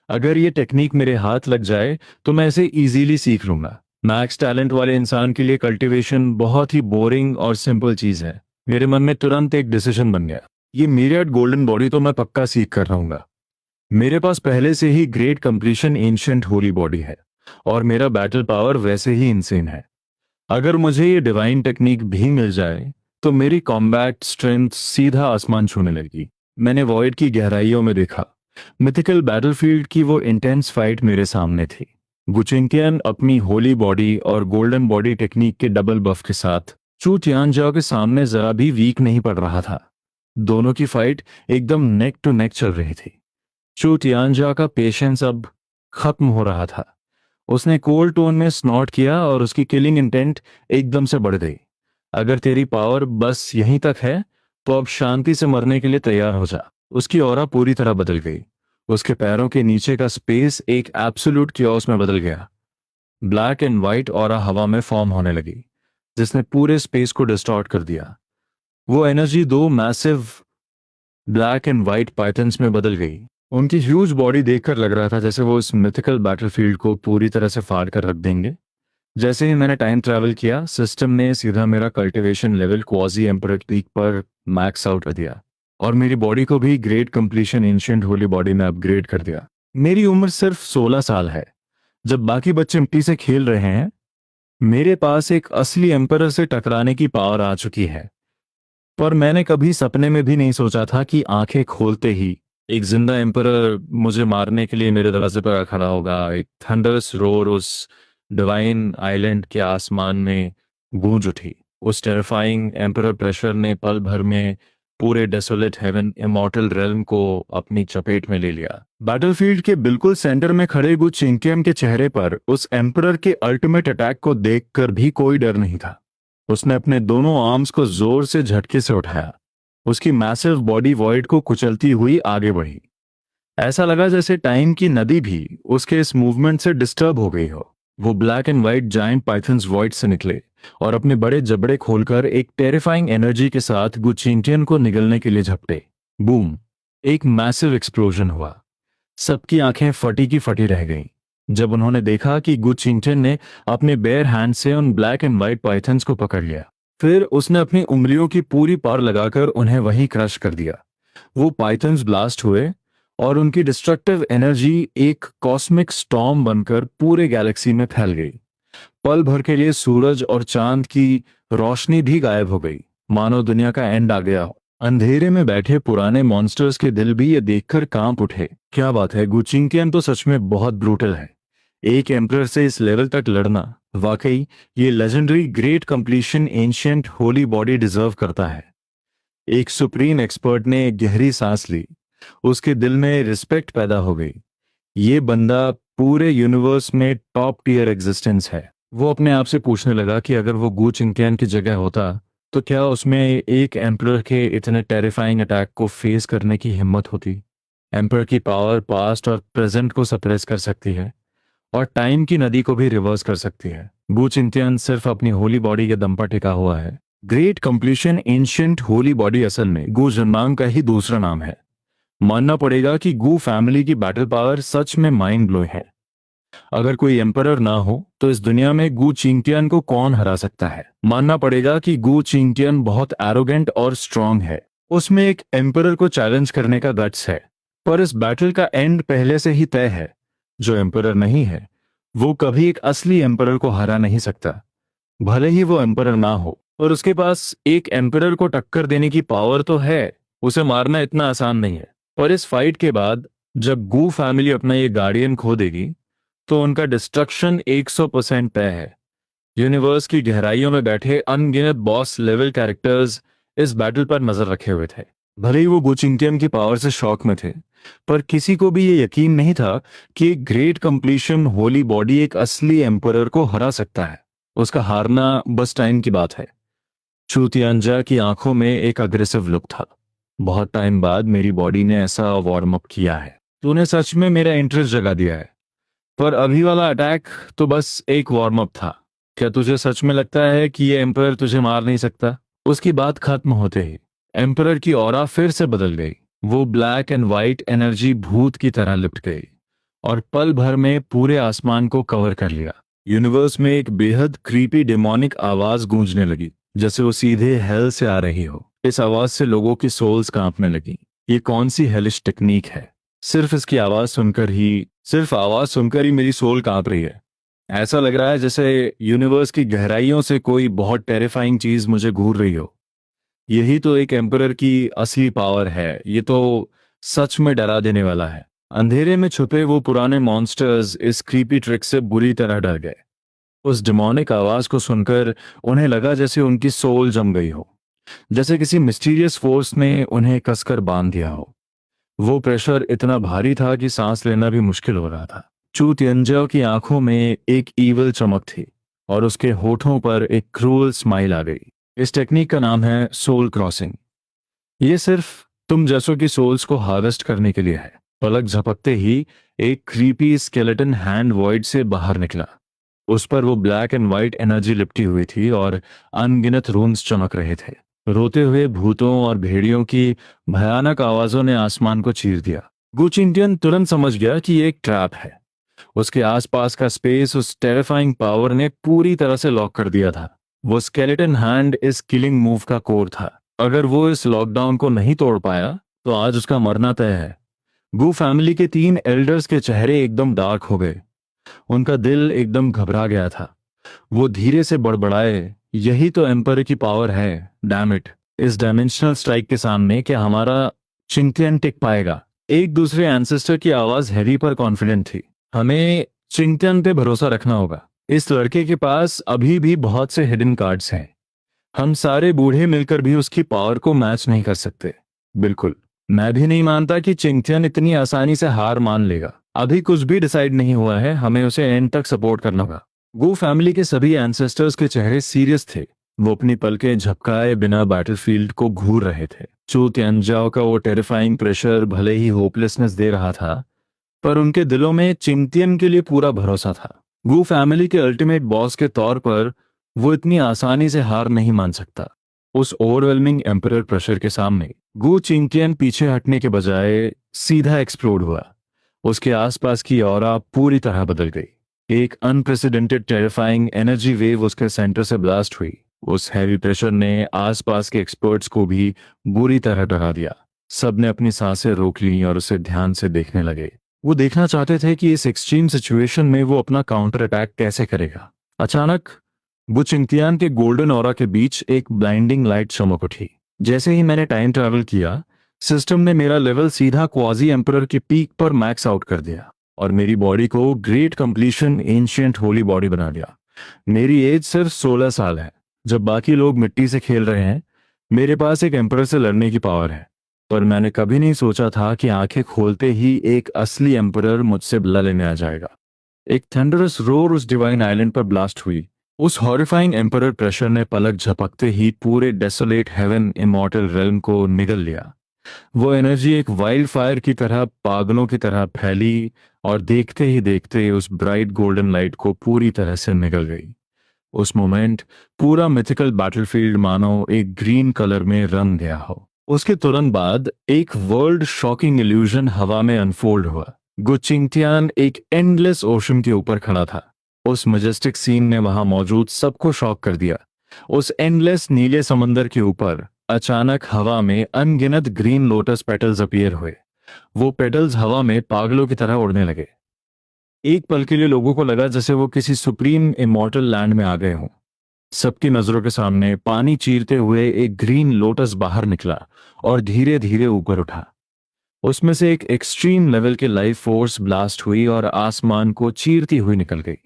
अगर ये टेक्निक मेरे हाथ लग जाए तो मैं इसे इजीली सीख लूंगा। मैक्स टैलेंट वाले इंसान के लिए कल्टीवेशन बहुत ही बोरिंग और सिंपल चीज है। मेरे मन में तुरंत एक डिसीजन बन गया। ये मिरियड गोल्डन बॉडी तो मैं पक्का सीख कर रहूंगा। मेरे पास पहले से ही great completion ancient holy body है और मेरा बैटल पावर वैसे ही इंसेन है। अगर मुझे ये डिवाइन टेक्निक भी मिल जाए तो मेरी कॉम्बैट स्ट्रेंथ सीधा आसमान छूने लगी। मैंने वॉइड की गहराइयों में देखा। मिथिकल बैटलफील्ड की वो इंटेंस फाइट मेरे सामने थी। गुचिंकियन अपनी होली बॉडी और गोल्डन बॉडी टेक्निक के डबल बफ के साथ चू तियानजाओ के सामने जरा भी वीक नहीं पड़ रहा था। दोनों की फाइट एकदम नेक टू नेक चल रही थी। चू तियानजा का पेशेंस अब खत्म हो रहा था। उसने कोल्ड टोन में स्नॉट किया और उसकी किलिंग इंटेंट एकदम से बढ़ गई। अगर तेरी पावर बस यहीं तक है तो अब शांति से मरने के लिए तैयार हो जा। उसकी ऑरा पूरी तरह बदल गई। उसके पैरों के नीचे का स्पेस एक एब्सोल्यूट क्योस में बदल गया। ब्लैक एंड व्हाइट ऑरा हवा में फॉर्म होने लगी, जिसने पूरे स्पेस को डिस्टॉर्ट कर दिया। वो एनर्जी दो massive black and white pythons में बदल गई। उनकी ह्यूज बॉडी देखकर लग रहा था जैसे वो इस मिथिकल बैटलफील्ड को पूरी तरह से फाड़ कर रख देंगे। जैसे ही मैंने टाइम ट्रैवल किया, सिस्टम ने सीधा मेरा cultivation level quasi emperor peak पर मैक्स आउट कर दिया और मेरी बॉडी को भी great completion ancient holy body में अपग्रेड कर दिया। मेरी उम्र सिर्फ 16 साल है। जब बाकी बच्चे मिट्टी से खेल रहे हैं, मेरे पास एक असली एम्परर से टकराने की पावर आ चुकी है। पर मैंने कभी सपने में भी नहीं सोचा था कि आंखें खोलते ही एक जिंदा एम्परर मुझे मारने के लिए मेरे दरवाजे पर खड़ा होगा। एक थंडरस रोर उस डिवाइन आइलैंड के आसमान में गूंज उठी। उस टेरिफाइंग एम्परर प्रेशर ने पल भर में पूरे डेसोलेट हेवन इमॉर्टल रेल्म को अपनी चपेट में ले लिया। बैटलफील्ड के बिल्कुल सेंटर में खड़े गु चिंकियम के चेहरे पर उस एम्परर के अल्टीमेट अटैक को देखकर भी कोई डर नहीं था। उसने अपने दोनों आर्म्स को जोर से झटके से उठाया। उसकी मैसिव बॉडी वॉइड को कुचलती हुई आगे बढ़ी। ऐसा लगा जैसे टाइम की नदी भी उसके इस मूवमेंट से डिस्टर्ब हो गई हो। वो black and white giant pythons void से निकले और अपने बड़े जबड़े खोलकर एक टेरिफाइंग एनर्जी के साथ गुचिंटियन को निगलने के लिए झपटे। बूम! एक मैसिव एक्सप्लोजन हुआ। सबकी आंखें फटी की फटी रह गईं जब उन्होंने देखा कि गुचिंटियन ने अपने बेयर हैंड से उन ब्लैक एंड व्हाइट पाइथन्स को पकड़ लिया। फिर उसने अपनी उंगलियों की पूरी पार लगाकर उन्हें वहीं क्रश कर दिया। वो पाइथन्स ब्लास्ट हुए और उनकी डिस्ट्रक्टिव एनर्जी एक कॉस्मिक स्टॉर्म बनकर पूरे गैलेक्सी में फैल गई। पल भर के लिए सूरज और चांद की रोशनी भी गायब हो गई, मानो दुनिया का एंड आ गया हो। अंधेरे में बैठे पुराने मॉन्स्टर्स के दिल भी ये देखकर कांप उठे। क्या बात है, गुचिंकियन तो सच में बहुत ब्रूटल है। एक एम्परर से इस लेवल तक लड़ना, वाकई ये legendary great completion ancient holy body deserve करता है। एक सुप्रीम एक्सपर्ट ने एक गहरी सांस ली। उसके दिल में रिस्पेक्ट पैदा हो गई। ये बंदा पूरे यूनिवर्स में टॉप टीयर एग्जिस्टेंस है। वो अपने आप से पूछने लगा कि अगर वो गू चिंकियन की जगह होता तो क्या उसमें एक एम्परर के इतने टेरिफाइंग अटैक को फेस करने की हिम्मत होती। एम्परर की पावर पास्ट और प्रेजेंट को सप्रेस कर सकती है और टाइम की नदी को भी रिवर्स कर सकती है। गू चिंकियन सिर्फ अपनी होली बॉडी के दम पर टिका हुआ है। Great completion ancient holy body असल में गू जन्मांग का ही दूसरा नाम है। मानना पड़ेगा कि गू फैमिली की बैटल पावर सच में माइंड ब्लोइंग है। अगर कोई एम्परर ना हो तो इस दुनिया में गू चिंगटियन को कौन हरा सकता है। मानना पड़ेगा कि गू चिंगटियन बहुत एरोगेंट और स्ट्रांग है। उसमें एक एम्परर को चैलेंज करने का गट्स है। पर इस बैटल का एंड पहले से ही तय है। जो एम्परर नहीं है वो कभी एक असली एम्परर को हरा नहीं सकता, भले ही वो एम्परर ना हो। और उसके पास एक एम्परर को टक्कर देने की पावर तो है। उसे मारना इतना आसान नहीं है। पर इस फाइट के बाद जब गू फैमिली अपना ये गार्डियन खो देगी तो उनका डिस्ट्रक्शन 100% तय है। यूनिवर्स की गहराइयों में बैठे अनगिनत बॉस लेवल कैरेक्टर्स इस बैटल पर नजर रखे हुए थे। भले ही वो गुचिंगटियन की पावर से शॉक में थे, पर किसी को भी ये यकीन नहीं था कि ग्रेट कंप्लीशन होली बॉडी एक असली एम्परर को हरा सकता है। उसका हारना बस टाइम की बात है। चू तियानजा की आंखों में एक अग्रेसिव लुक था। बहुत टाइम बाद मेरी बॉडी ने ऐसा वार्म अप किया है। तूने सच में मेरा इंटरेस्ट जगा दिया है। पर अभी वाला अटैक तो बस एक वार्म अप था। क्या तुझे सच में लगता है कि ये एम्परर तुझे मार नहीं सकता? उसकी बात खत्म होते ही एम्परर की ऑरा फिर से बदल गई। वो ब्लैक एंड व्हाइट एनर्जी भूत की तरह लिपट गई और पल भर में पूरे आसमान को कवर कर लिया। यूनिवर्स में एक बेहद क्रीपी डेमोनिक आवाज गूंजने लगी, जैसे वो सीधे हेल से आ रही हो। इस आवाज से लोगों की सोल्स कांपने लगी। ये कौन सी हेलिश टेक्निक है? सिर्फ आवाज सुनकर ही मेरी सोल कांप रही है। ऐसा लग रहा है जैसे यूनिवर्स की गहराइयों से कोई बहुत टेरिफाइंग चीज मुझे घूर रही हो। यही तो एक एम्परर की असली पावर है। ये तो सच में डरा देने वाला है। अंधेरे में छुपे वो पुराने मॉन्स्टर्स इस क्रीपी ट्रिक से बुरी तरह डर गए। उस डिमोनिक आवाज को सुनकर उन्हें लगा जैसे उनकी सोल जम गई हो, जैसे किसी मिस्टीरियस फोर्स ने उन्हें कसकर बांध दिया हो। वो प्रेशर इतना भारी था कि सांस लेना भी मुश्किल हो रहा था। चू तियंजाओ की आंखों में एक ईवल चमक थी और उसके होठों पर एक क्रूअल स्माइल आ गई। इस टेक्निक का नाम है सोल क्रॉसिंग। ये सिर्फ तुम जैसों की सोल्स को हार्वेस्ट करने के लिए है। पलक झपकते ही एक क्रीपी स्केलेटन हैंड वॉइड से बाहर निकला। उस पर वो ब्लैक एंड व्हाइट एनर्जी लिपटी हुई थी और अनगिनत रून्स चमक रहे थे। रोते हुए भूतों और भेड़ियों की भयानक आवाजों ने आसमान को चीर दिया। गुचिंटियन तुरंत समझ गया कि ये एक ट्रैप है। उसके आसपास का स्पेस उस टेरिफाइंग पावर ने पूरी तरह से लॉक कर दिया था। वो स्केलेटन हैंड इस किलिंग मूव का कोर था। अगर वो इस लॉकडाउन को नहीं तोड़ पाया तो आज उसका मरना तय है। गू फैमिली के 3 एल्डर्स के चेहरे एकदम डार्क हो गए। उनका दिल एकदम घबरा गया था। वो धीरे से बड़बड़ाए, यही तो एम्पर की पावर है, डैम इट। इस डायमेंशनल स्ट्राइक के सामने क्या हमारा चिंतियन टिक पाएगा? एक दूसरे एंसेस्टर की आवाज हैरी पर कॉन्फिडेंट थी। हमें चिंतियन पे भरोसा रखना होगा। इस लड़के के पास अभी भी बहुत से हिडन कार्ड्स हैं। हम सारे बूढ़े मिलकर भी उसकी पावर को मैच नहीं कर सकते। बिल्कुल, मैं भी नहीं मानता कि चिंतियन इतनी आसानी से हार मान लेगा। अभी कुछ भी डिसाइड नहीं हुआ है, हमें उसे एंड तक सपोर्ट करना होगा। गो फैमिली के सभी एंसेस्टर्स के चेहरे सीरियस थे। वो अपनी पलकें झपकाए बिना बैटलफील्ड को घूर रहे थे। चू तियंजाओ का वो टेरिफाइंग प्रेशर भले ही होपलेसनेस दे रहा था, पर उनके दिलों में चिंतियन के लिए पूरा भरोसा था। गू फैमिली के अल्टीमेट बॉस के तौर पर वो इतनी आसानी से हार नहीं मान सकता। उस ओवरवेलमिंग एम्परर प्रेशर के सामने गू चिंतियन पीछे हटने के बजाय सीधा एक्सप्लोड हुआ। उसके आसपास की ऑरा पूरी तरह बदल गई। एक अनप्रेसिडेंटेड टेरिफाइंग एनर्जी वेव उसके सेंटर से ब्लास्ट हुई। उस हैवी प्रेशर ने आसपास के एक्सपर्ट्स को भी बुरी तरह डरा दिया। सबने अपनी सांसें रोक ली और उसे ध्यान से देखने लगे। वो देखना चाहते थे कि इस एक्सट्रीम सिचुएशन में वो अपना काउंटर अटैक कैसे करेगा। अचानक बुचिंगतियान के गोल्डन ऑरा के बीच एक ब्लाइंडिंग लाइट चमक उठी। जैसे ही मैंने टाइम ट्रैवल किया, सिस्टम ने मेरा लेवल सीधा क्वाजी एम्परर के पीक पर मैक्स आउट कर दिया और मेरी बॉडी को great completion ancient holy body बना दिया। मेरी एज सिर्फ 16 साल है। जब बाकी लोग मिट्टी से खेल रहे हैं, मेरे पास एक एम्परर से लड़ने की पावर है। पर मैंने कभी नहीं सोचा था कि आंखें खोलते ही एक असली एम्परर मुझसे बदला लेने आ जाएगा। एक थंडरस रोर उस डिवाइन आइलैंड पर ब्लास्ट हुई। उस हॉरिफाइंग एम्परर प्रेशर ने पलक झपकते ही पूरे डेसोलेट हेवन इमॉर्टल रेल्म को निगल लिया। वो एनर्जी एक वाइल्ड फायर की तरह पागलों की तरह फैली और देखते ही देखते उस ब्राइट गोल्डन लाइट को पूरी तरह से निगल गई। उस मोमेंट पूरा मिथिकल बैटलफील्ड मानो एक ग्रीन कलर में रंग गया हो। उसके तुरंत बाद एक वर्ल्ड शॉकिंग इल्यूजन हवा में अनफोल्ड हुआ। गुचिंगतियान एक एंडलेस ओशन के ऊपर खड़ा था। उस मजेस्टिक सीन ने वहां मौजूद सबको शॉक कर दिया। उस एंडलेस नीले समंदर के ऊपर अचानक हवा में अनगिनत ग्रीन लोटस पेटल्स अपीयर हुए। वो पेटल्स हवा में पागलों की तरह उड़ने लगे। एक पल के लिए लोगों को लगा जैसे वो किसी सुप्रीम इमॉर्टल लैंड में आ गए हों। सबकी नजरों के सामने पानी चीरते हुए एक ग्रीन लोटस बाहर निकला और धीरे धीरे ऊपर उठा। उसमें से एक एक्सट्रीम लेवल के लाइफ फोर्स ब्लास्ट हुई और आसमान को चीरती हुई निकल गई।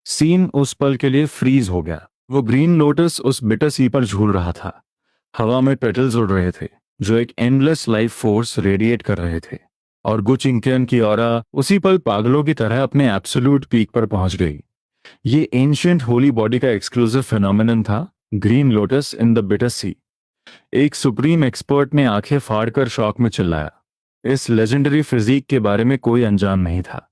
सीन उस पल के लिए फ्रीज हो गया। वो ग्रीन लोटस उस बिटर सी पर झूल रहा था। हवा में पेटल्स उड़ रहे थे जो एक एंडलेस लाइफ फोर्स रेडिएट कर रहे थे, और गुचिंगतियन की ऑरा उसी पल पागलों की तरह अपने एब्सोल्यूट पीक पर पहुंच गई। ये एंशिएंट होली बॉडी का एक्सक्लूसिव फिनोमिनन था, green lotus in the bitter sea. एक सुप्रीम एक्सपर्ट ने आंखें फाड़कर शॉक में चिल्लाया। इस लेजेंडरी फिजिक के बारे में कोई अनजान नहीं था।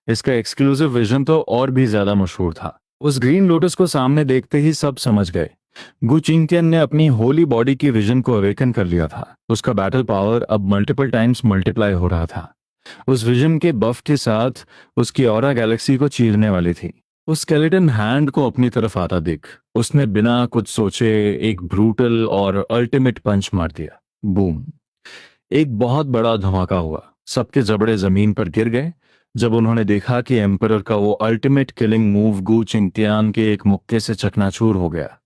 इसका एक्सक्लूसिव विजन तो और भी ज्यादा मशहूर था। उस ग्रीन लोटस को सामने देखते ही सब समझ गए। गुचिंगतियन ने अपनी होली बॉडी की विजन को अवेकन कर लिया था। उसका बैटल पावर अब मल्टीपल टाइम्स मल्टीप्लाई हो रहा था। उस विजन के बफ के साथ उसकी ऑरा गैलेक्सी को चीरने वाली थी। उस स्केलेटन हैंड को अपनी तरफ आता देख उसने बिना कुछ सोचे एक ब्रूटल और अल्टीमेट पंच मार दिया। बूम! एक बहुत बड़ा धमाका हुआ। सबके जबड़े जमीन पर गिर गए जब उन्होंने देखा कि एम्परर का वो अल्टीमेट किलिंग मूव गू चिंगतियान के एक मुक्के से चकनाचूर हो गया।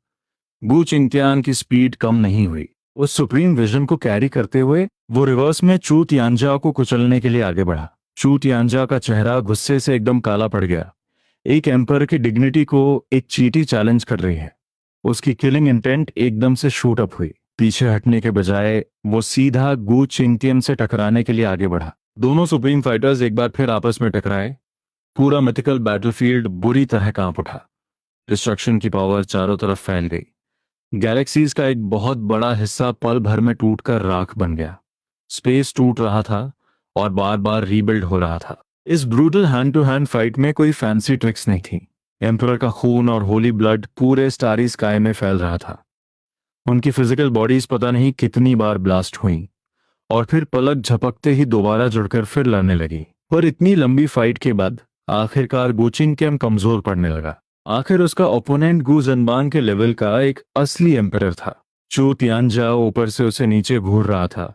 गू चिंगतियान की स्पीड कम नहीं हुई। उस सुप्रीम विजन को कैरी करते हुए वो रिवर्स में चू तियानजाओ को कुचलने के लिए आगे बढ़ा। चू तियानजा का चेहरा गुस्से से एकदम काला पड़ गया। एक एम्पर की डिग्निटी को एक चीटी चैलेंज कर रही है। उसकी किलिंग इंटेंट एकदम से शूट अप हुई। पीछे हटने के बजाय वो सीधा गू चिंगटियन से टकराने के लिए आगे बढ़ा। दोनों सुप्रीम फाइटर्स एक बार फिर आपस में टकराए। पूरा मिथिकल बैटलफील्ड बुरी तरह कांप उठा। डिस्ट्रक्शन की पावर चारों तरफ फैल गई। गैलेक्सीज का एक बहुत बड़ा हिस्सा पल भर में टूटकर राख बन गया। स्पेस टूट रहा था और बार बार रीबिल्ड हो रहा था। इस brutal hand to hand fight में कोई फैंसी ट्रिक्स नहीं थी। एम्परर का खून और होली ब्लड पूरे स्टारी स्काई में फैल रहा था। उनकी फिजिकल बॉडीज पता नहीं कितनी बार ब्लास्ट हुई और फिर पलक झपकते ही दोबारा जुड़कर फिर लड़ने लगी। पर इतनी लंबी फाइट के बाद आखिरकार गुचिन केम कमजोर पड़ने लगा। आखिर उसका ओपोनेंट गू जन्बान के लेवल का एक असली एम्परर था। चू तियानजाओ ऊपर से उसे नीचे घूर रहा था।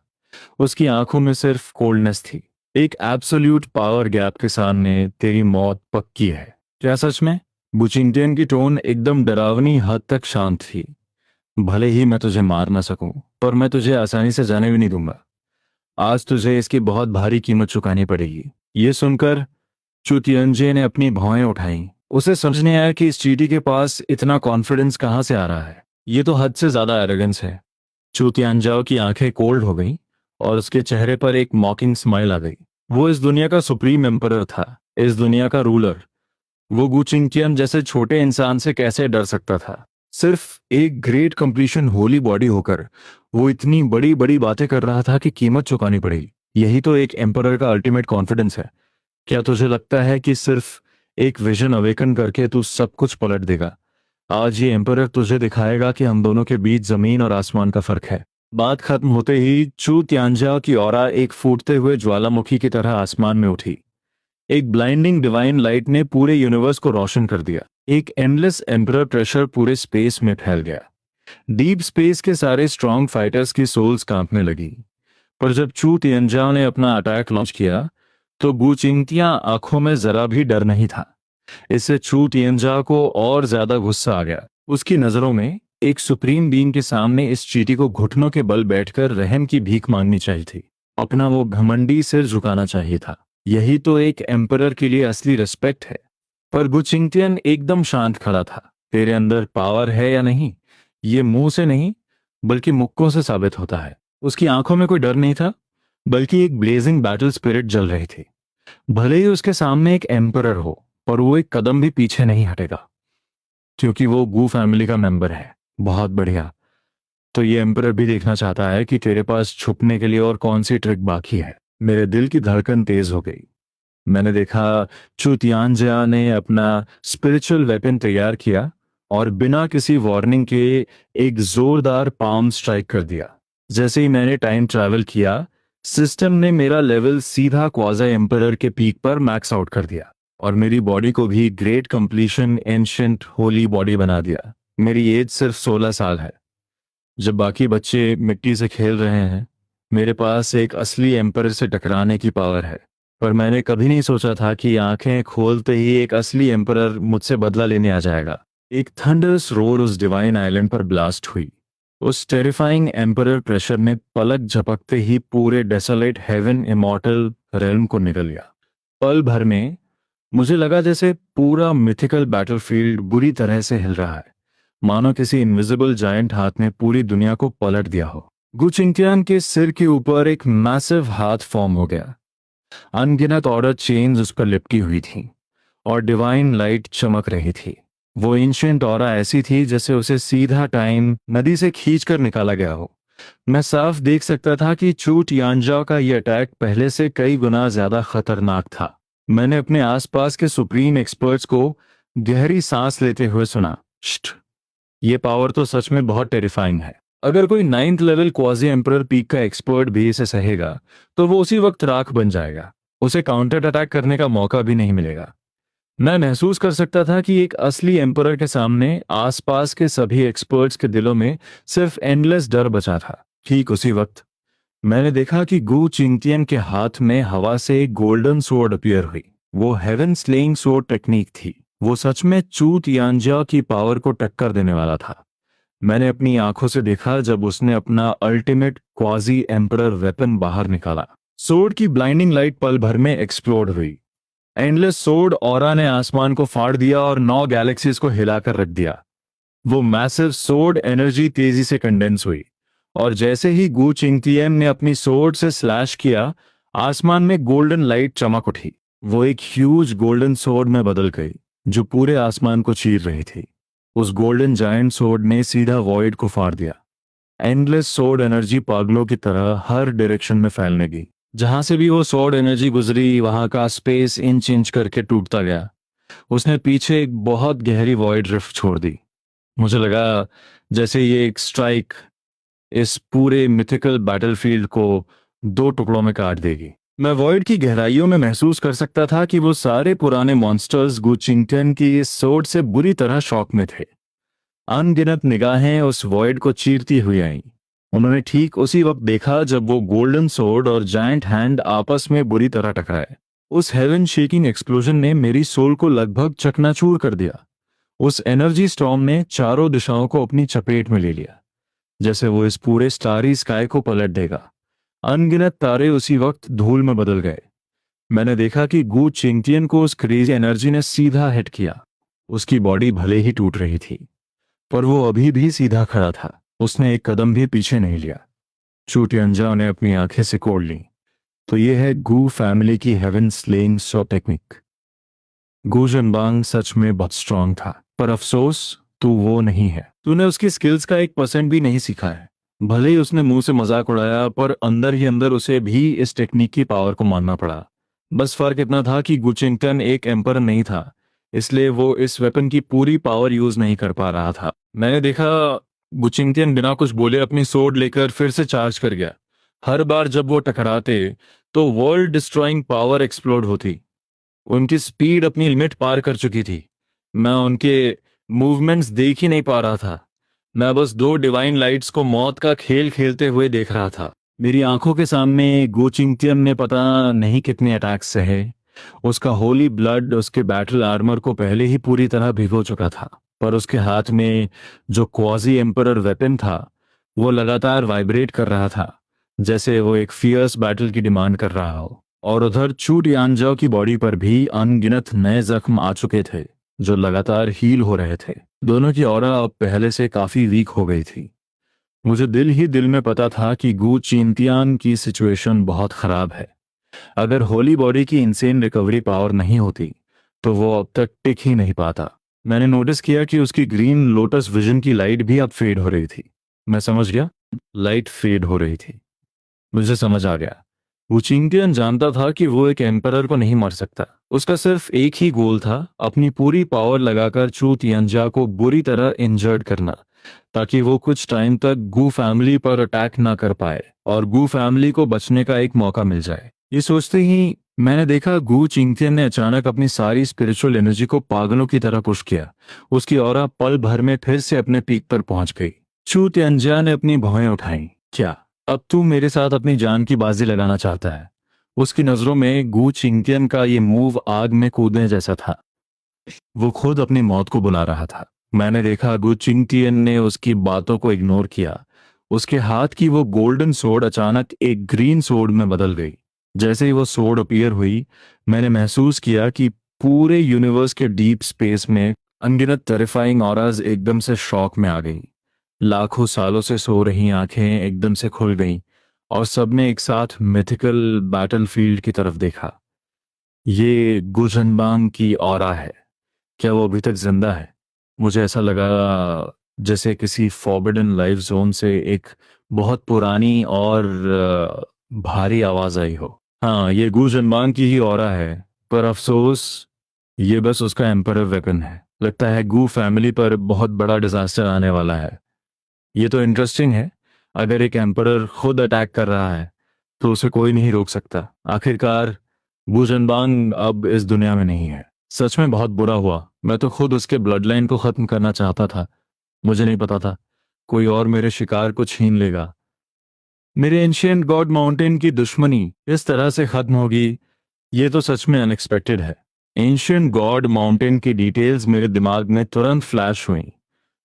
उसकी आंखों में सिर्फ कोल्डनेस थी। एक एब्सोल्यूट पावर गैप के सामने तेरी मौत पक्की है। क्या सच में? बुचिंगटियन की टोन एकदम डरावनी हद तक शांत थी। भले ही मैं तुझे मार ना सकूं, पर मैं तुझे आसानी से जाने भी नहीं दूंगा। आज तुझे इसकी बहुत भारी कीमत चुकानी पड़ेगी। ये सुनकर चू तियानजे ने अपनी भौहें उठाई। उसे समझ नहीं आया कि इस चीटी के पास इतना कॉन्फिडेंस कहां से आ रहा है। ये तो हद से ज्यादा एरोगेंस है। चू तियानजाओ की आंखें कोल्ड हो गईं और उसके चेहरे पर एक मॉकिंग स्माइल आ गई। वो इस दुनिया का सुप्रीम एम्परर था, इस दुनिया का रूलर। वो गू चिंगटियन जैसे छोटे इंसान से कैसे डर सकता था? सिर्फ एक ग्रेट कंप्लीशन होली बॉडी होकर वो इतनी बड़ी बड़ी बातें कर रहा था कि कीमत चुकानी पड़ेगी। यही तो एक एम्परर का अल्टीमेट कॉन्फिडेंस है। क्या तुझे लगता है कि सिर्फ एक विजन अवेकन करके तू सब कुछ पलट देगा? आज ये एम्परर तुझे दिखाएगा कि हम दोनों के बीच जमीन और आसमान का फर्क है। बात खत्म होते ही चू तियानजा की ऑरा एक फूटते हुए ज्वालामुखी की तरह आसमान में उठी। एक ब्लाइंडिंग डिवाइन लाइट ने पूरे यूनिवर्स को रोशन कर दिया। एक एंडलेस एम्परर प्रेशर पूरे स्पेस में फैल गया। डीप स्पेस के सारे स्ट्रॉन्ग फाइटर्स की सोल्स कांपने लगी। पर जब चू तियानजा ने अपना अटैक लॉन्च किया तो गू चिंगटिया आंखों में जरा भी डर नहीं था। इससे चू तियानजा को और ज्यादा गुस्सा आ गया। उसकी नजरों में एक सुप्रीम बीइंग के सामने इस चीटी को घुटनों के बल बैठकर रहम की भीख मांगनी चाहिए थी। अपना वो घमंडी सिर झुकाना चाहिए था। यही तो एक एम्परर के लिए असली रिस्पेक्ट है। पर गू चिंगटियन एकदम शांत खड़ा था। तेरे अंदर पावर है या नहीं, ये मुंह से नहीं बल्कि मुक्कों से साबित होता है। उसकी आंखों में कोई डर नहीं था, बल्कि एक ब्लेजिंग बैटल स्पिरिट जल रही थी। भले ही उसके सामने एक एम्परर हो, पर वो एक कदम भी पीछे नहीं हटेगा, क्योंकि वो गू फैमिली का मेंबर है। बहुत बढ़िया। तो ये एम्परर भी देखना चाहता है कि तेरे पास छुपने के लिए और कौन सी ट्रिक बाकी है। मेरे दिल की धड़कन तेज हो गई। मैंने देखा चू तियानजा ने अपना स्पिरिचुअल वेपन तैयार किया और बिना किसी वार्निंग के एक जोरदार पाम स्ट्राइक कर दिया। जैसे ही मैंने टाइम ट्रैवल किया, सिस्टम ने मेरा लेवल सीधा क्वाज़ा एम्परर के पीक पर मैक्स आउट कर दिया और मेरी बॉडी को भी great completion ancient holy body बना दिया। मेरी एज सिर्फ 16 साल है। जब बाकी बच्चे मिट्टी से खेल रहे हैं, मेरे पास एक असली एम्परर से टकराने की पावर है। पर मैंने कभी नहीं सोचा था कि आंखें खोलते ही एक असली एम्परर मुझसे बदला लेने आ जाएगा। एक थंडरस रोर उस डिवाइन आइलैंड पर ब्लास्ट हुई। उस टेरिफाइंग एम्परर प्रेशर में पलक झपकते ही पूरे डेसोलेट हेवन इमॉर्टल रेल्म को निकल गया। पल भर में मुझे लगा जैसे पूरा मिथिकल बैटलफील्ड बुरी तरह से हिल रहा है, मानो किसी इनविजिबल जायंट हाथ ने पूरी दुनिया को पलट दिया हो। गू चिंगटियन के सिर के ऊपर एक मैसिव हाथ फॉर्म हो गया। अनगिनत ऑर्डर चेन्स उस पर लिपटी हुई थी और डिवाइन लाइट चमक रही थी। वो एंशिएंट ऑरा ऐसी थी जैसे उसे सीधा टाइम नदी से खींचकर निकाला गया हो। मैं साफ देख सकता था कि चू तियानजा का यह अटैक पहले से कई गुना ज्यादा खतरनाक था। मैंने अपने आसपास के सुप्रीम एक्सपर्ट्स को गहरी सांस लेते हुए सुना, श्ट, ये पावर तो सच में बहुत टेरिफाइंग है। अगर कोई 9th level quasi emperor peak का एक्सपर्ट भी इसे सहेगा तो वो उसी वक्त राख बन जाएगा। उसे काउंटर अटैक करने का मौका भी नहीं मिलेगा। मैं महसूस कर सकता था कि एक असली एम्परर के सामने आसपास के सभी एक्सपर्ट्स के दिलों में सिर्फ एंडलेस डर बचा था। ठीक उसी वक्त मैंने देखा कि गू चिंगटियन के हाथ में हवा से एक गोल्डन सोर्ड अपीयर हुई। वो हेवन स्लेइंग सोर्ड टेक्निक थी। वो सच में चू तियानजा की पावर को टक्कर देने वाला था। मैंने अपनी आंखों से देखा जब उसने अपना अल्टीमेट क्वाजी एम्परर वेपन बाहर निकाला। सोड की ब्लाइंडिंग लाइट पल भर में एक्सप्लोड हुई। एंडलेस सोड ऑरा ने आसमान को फाड़ दिया और 9 गैलेक्सीज को हिलाकर रख दिया। वो मैसिव सोड एनर्जी तेजी से कंडेंस हुई, और जैसे ही गू चिंगतियन ने अपनी सोड से स्लैश किया, आसमान में गोल्डन लाइट चमक उठी। वो एक ह्यूज गोल्डन सोड में बदल गई, जो पूरे आसमान को चीर रही थी। उस गोल्डन जायंट सोड ने सीधा वॉइड को फाड़ दिया। एंडलेस सोड एनर्जी पागलों की तरह हर डायरेक्शन में फैलने लगी। जहां से भी वो सोड एनर्जी गुजरी, वहां का स्पेस इंच इंच करके टूटता गया। उसने पीछे एक बहुत गहरी वॉइड रिफ्ट छोड़ दी। मुझे लगा जैसे ये एक स्ट्राइक इस पूरे मिथिकल बैटलफील्ड को 2 टुकड़ों में काट देगी। मैं वॉइड की गहराइयों में महसूस कर सकता था कि वो सारे पुराने मॉन्स्टर्स गुचिंगटन की इस सोड से बुरी तरह शॉक में थे। अनगिनत निगाहें उस वॉइड को चीरती हुई आईं। उन्होंने ठीक उसी वक्त देखा जब वो गोल्डन सोड और जायंट हैंड आपस में बुरी तरह टकराए। उस हेवन शेकिंग एक्सप्लोजन ने मेरी सोल को लगभग चकनाचूर कर दिया। उस एनर्जी स्टॉर्म ने चारों दिशाओं को अपनी चपेट में ले लिया, जैसे वो इस पूरे स्टारी स्काई को पलट देगा। अनगिनत तारे उसी वक्त धूल में बदल गए। मैंने देखा कि गू चिंगटियन को उस क्रेजी एनर्जी ने सीधा हिट किया। उसकी बॉडी भले ही टूट रही थी, पर वो अभी भी सीधा खड़ा था। उसने एक कदम भी पीछे नहीं लिया। चूटियंजा ने अपनी आंखें सिकोड़ ली। तो ये है गू फैमिली की हेवन स्लेइंग सो टेक्निक। गू जनबांग सच में बहुत स्ट्रांग था, पर अफसोस तू वो नहीं है। तूने उसकी स्किल्स का 1% भी नहीं सीखा है। भले ही उसने मुंह से मजाक उड़ाया, पर अंदर ही अंदर उसे भी इस टेक्निक की पावर को मानना पड़ा। बस फर्क इतना था कि गुचिंगटन एक एम्पर नहीं था, इसलिए वो इस वेपन की पूरी पावर यूज नहीं कर पा रहा था। मैंने देखा गुचिंगटियन बिना कुछ बोले अपनी सोड लेकर फिर से चार्ज कर गया। हर बार जब वो टकराते तो वर्ल्ड डिस्ट्रॉइंग पावर एक्सप्लोड होती। उनकी स्पीड अपनी लिमिट पार कर चुकी थी। मैं उनके मूवमेंट्स देख ही नहीं पा रहा था। मैं बस 2 डिवाइन लाइट्स को मौत का खेल खेलते हुए देख रहा था। मेरी आंखों के सामने गोचिंगटियन ने पता नहीं कितने अटैक्स सहे। उसका होली ब्लड उसके बैटल आर्मर को पहले ही पूरी तरह भिगो चुका था, पर उसके हाथ में जो क्वाजी एम्परर वेपन था वो लगातार वाइब्रेट कर रहा था, जैसे वो एक फियर्स बैटल की डिमांड कर रहा हो। और उधर चू यानजाओ की बॉडी पर भी अनगिनत नए जख्म आ चुके थे, जो लगातार हील हो रहे थे। दोनों की ऑरा अब पहले से काफी वीक हो गई थी। मुझे दिल ही दिल में पता था कि गू चिंतियान की सिचुएशन बहुत खराब है। अगर होली बॉडी की इंसेन रिकवरी पावर नहीं होती तो वो अब तक टिक ही नहीं पाता। मैंने नोटिस किया कि उसकी ग्रीन लोटस विजन की लाइट भी अब फेड हो रही थी। मैं समझ गया, लाइट फेड हो रही थी। मुझे समझ आ गया। वुचिंगटियन जानता था कि वो एक एम्परर को नहीं मार सकता। उसका सिर्फ एक ही गोल था, अपनी पूरी पावर लगाकर चू तियांजा को बुरी तरह इंजर्ड करना, ताकि वो कुछ टाइम तक गू फैमिली पर अटैक ना कर पाए और गू फैमिली को बचने का एक मौका मिल जाए। ये सोचते ही मैंने देखा गू चिंगटियन ने अचानक अपनी सारी स्पिरिचुअल एनर्जी को पागलों की तरह पुश किया। उसकी ऑरा पल भर में फिर से अपने पीक पर पहुंच गई। चू तियांजा ने अपनी भौहें उठाई। क्या अब तू मेरे साथ अपनी जान की बाजी लगाना चाहता है? उसकी नजरों में गू चिंगटियन का ये मूव आग में कूदने जैसा था। वो खुद अपनी मौत को बुला रहा था। मैंने देखा गू चिंगटियन ने उसकी बातों को इग्नोर किया। उसके हाथ की वो गोल्डन सोड अचानक एक ग्रीन सोड में बदल गई। जैसे ही वो सोड अपीयर हुई, मैंने महसूस किया कि पूरे यूनिवर्स के डीप स्पेस में अनगिनत टेरिफाइंग ऑराज एकदम से शॉक में आ गई। लाखों सालों से सो रही आंखें एकदम से खुल गईं, और सबने एक साथ मिथिकल बैटलफील्ड की तरफ देखा। ये गुजनबांग की ऑरा है। क्या वो अभी तक जिंदा है? मुझे ऐसा लगा जैसे किसी फॉरबिडन लाइफ जोन से एक बहुत पुरानी और भारी आवाज आई हो। हाँ, ये गुजनबांग की ही ऑरा है, पर अफसोस ये बस उसका एम्परर वेपन है। लगता है गू फैमिली पर बहुत बड़ा डिजास्टर आने वाला है। ये तो इंटरेस्टिंग है। अगर एक एम्परर खुद अटैक कर रहा है तो उसे कोई नहीं रोक सकता। आखिरकार वुजनबांग अब इस दुनिया में नहीं है। सच में बहुत बुरा हुआ। मैं तो खुद उसके ब्लड लाइन को खत्म करना चाहता था। मुझे नहीं पता था कोई और मेरे शिकार को छीन लेगा। मेरे एंशियंट गॉड माउंटेन की दुश्मनी इस तरह से खत्म होगी, ये तो सच में अनएक्सपेक्टेड है। एंशियंट गॉड माउंटेन की डिटेल्स मेरे दिमाग में तुरंत फ्लैश हुई।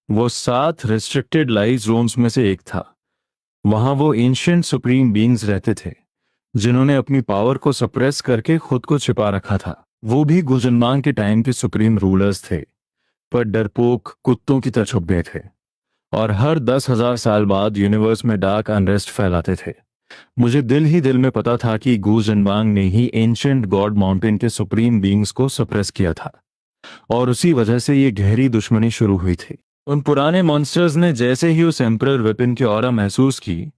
वो 7 रिस्ट्रिक्टेड लाइफ जोन्स में से एक था। वहां वो एंशियंट सुप्रीम बीइंग्स रहते थे, जिन्होंने अपनी पावर को सप्रेस करके खुद को छिपा रखा था। वो भी गुजनमांग के टाइम के सुप्रीम रूलर्स थे, पर डरपोक कुत्तों की तरह छुप गए थे और हर 10,000 साल बाद यूनिवर्स में डार्क अनरेस्ट फैलाते थे। मुझे दिल ही दिल में पता था कि गू जिनवांग ने ही एंशिएंट गॉड माउंटेन के सुप्रीम बीइंग्स को सप्रेस किया था और उसी वजह से ये गहरी दुश्मनी शुरू हुई थी। उन पुराने मॉन्स्टर्स ने जैसे ही उस एम्परर वेपन की ऑरा महसूस की,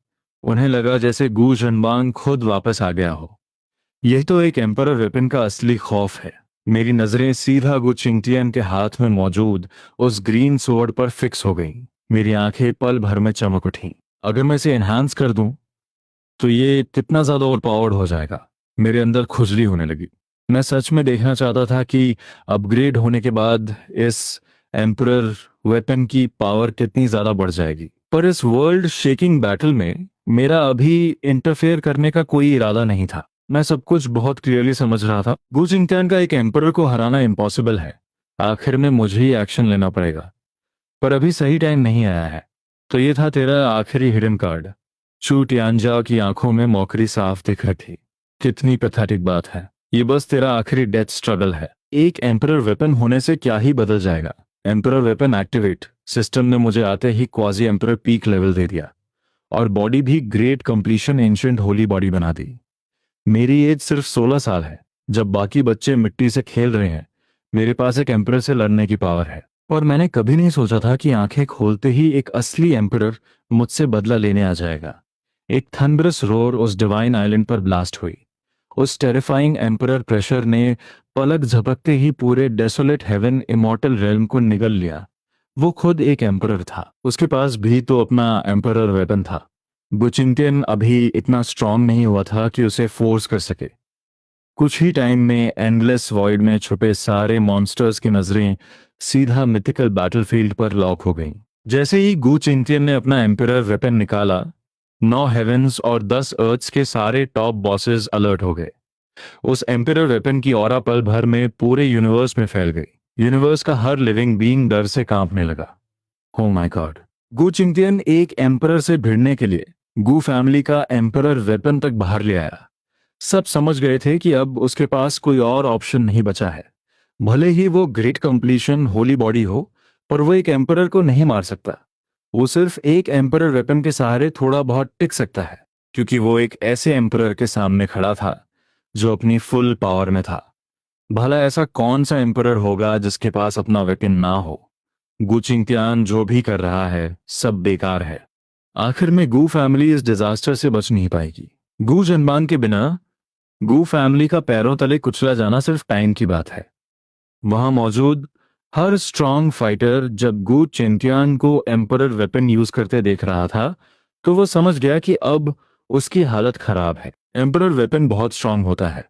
उन्हें लगा जैसे गू जिनवांग खुद वापस आ गया हो। यही तो एक एम्परर वेपन का असली खौफ है। मेरी नजरें सीधा गु चिंगटियन के हाथ में मौजूद उस ग्रीन स्वॉर्ड पर फिक्स हो गईं। मेरी आंखें पल भर में चमक उठीं। अगर मैं इसे एनहांस कर दूं तो ये कितना ज्यादा ओवर पावर्ड हो जाएगा। मेरे अंदर खुजली होने लगी। मैं सच में देखना चाहता था कि अपग्रेड होने के बाद इस एम्परर वेपन की पावर कितनी ज्यादा बढ़ जाएगी। पर इस वर्ल्ड शेकिंग बैटल में मेरा अभी इंटरफेयर करने का कोई इरादा नहीं था। मैं सब कुछ बहुत क्लियरली समझ रहा था। गु जिंगटियान का एक एम्परर को हराना इम्पॉसिबल है। आखिर में मुझे ही एक्शन लेना पड़ेगा, पर अभी सही टाइम नहीं आया है। तो ये था तेरा आखिरी हिडन कार्ड। चू टियानजा की आंखों में मौकरी साफ दिख रही थी। कितनी पैथेटिक बात है। ये बस तेरा आखिरी डेथ स्ट्रगल है। एक एम्परर वेपन होने से क्या ही बदल जाएगा। Emperor weapon activate. सिस्टम ने मुझे आते ही क्वाजी एम्परर पीक लेवल दे दिया और बॉडी भी great completion ancient holy body बना दी। मेरी एज सिर्फ 16 साल है। जब बाकी बच्चे मिट्टी से खेल रहे हैं, मेरे पास एक एम्परर से लड़ने की पावर है। और मैंने कभी नहीं सोचा था कि आंखें खोलते ही एक असली एम्परर मुझसे बदला लेने आ जाएगा। एक थंडरस रोर उस डिवाइन आइलैंड पर ब्लास्ट हुई। उस टेरिफाइंग एम्परर प्रेशर ने पलक झपकते ही पूरे डेसोलेट हेवन इमॉर्टल रेल्म को निगल लिया। वो खुद एक एम्परर था। उसके पास भी तो अपना एम्परर वेपन था। बुचिंटियन अभी इतना स्ट्रांग नहीं हुआ था कि उसे फोर्स कर सके। कुछ ही टाइम में एंडलेस वॉइड में छुपे सारे मॉन्स्टर्स की नजरें सीधा मिथिकल बैटलफील्ड पर लॉक हो गईं। जैसे ही गू चिंटियन ने अपना एम्परर वेपन निकाला, 9 हेवेंस और 10 अर्थ्स के सारे टॉप बॉसेस अलर्ट हो गए। उस एम्परर वेपन की ऑरा पल भर में पूरे यूनिवर्स में फैल गई। यूनिवर्स का हर लिविंग बीइंग डर से कांपने लगा। ओ माय गॉड। गू चिंटियन एक एम्परर से भिड़ने के लिए गू फैमिली का एम्परर वेपन तक बाहर ले आया। सब समझ गए थे कि अब उसके पास कोई और ऑप्शन नहीं बचा है। भले ही वो ग्रेट कंप्लीशन होली बॉडी हो, पर वो एक एम्परर को नहीं मार सकता। वो सिर्फ एक एम्परर वेपन के सहारे थोड़ा बहुत टिक सकता है, क्योंकि वो एक ऐसे एम्परर के सामने खड़ा था जो अपनी फुल पावर में था। भला ऐसा कौन सा एम्परर होगा जिसके पास अपना वेपन ना हो। गू चिंगटियान जो भी कर रहा है सब बेकार है। आखिर में गू फैमिली इस डिजास्टर से बच नहीं पाएगी। गू जनबान के बिना गू फैमिली का पैरों तले कुचला जाना सिर्फ टाइम की बात है। वहां मौजूद हर स्ट्रांग फाइटर जब गू चिंटियान को एम्परर वेपन यूज करते देख रहा था, तो वो समझ गया कि अब उसकी हालत खराब है। एम्परर वेपन बहुत स्ट्रांग होता है,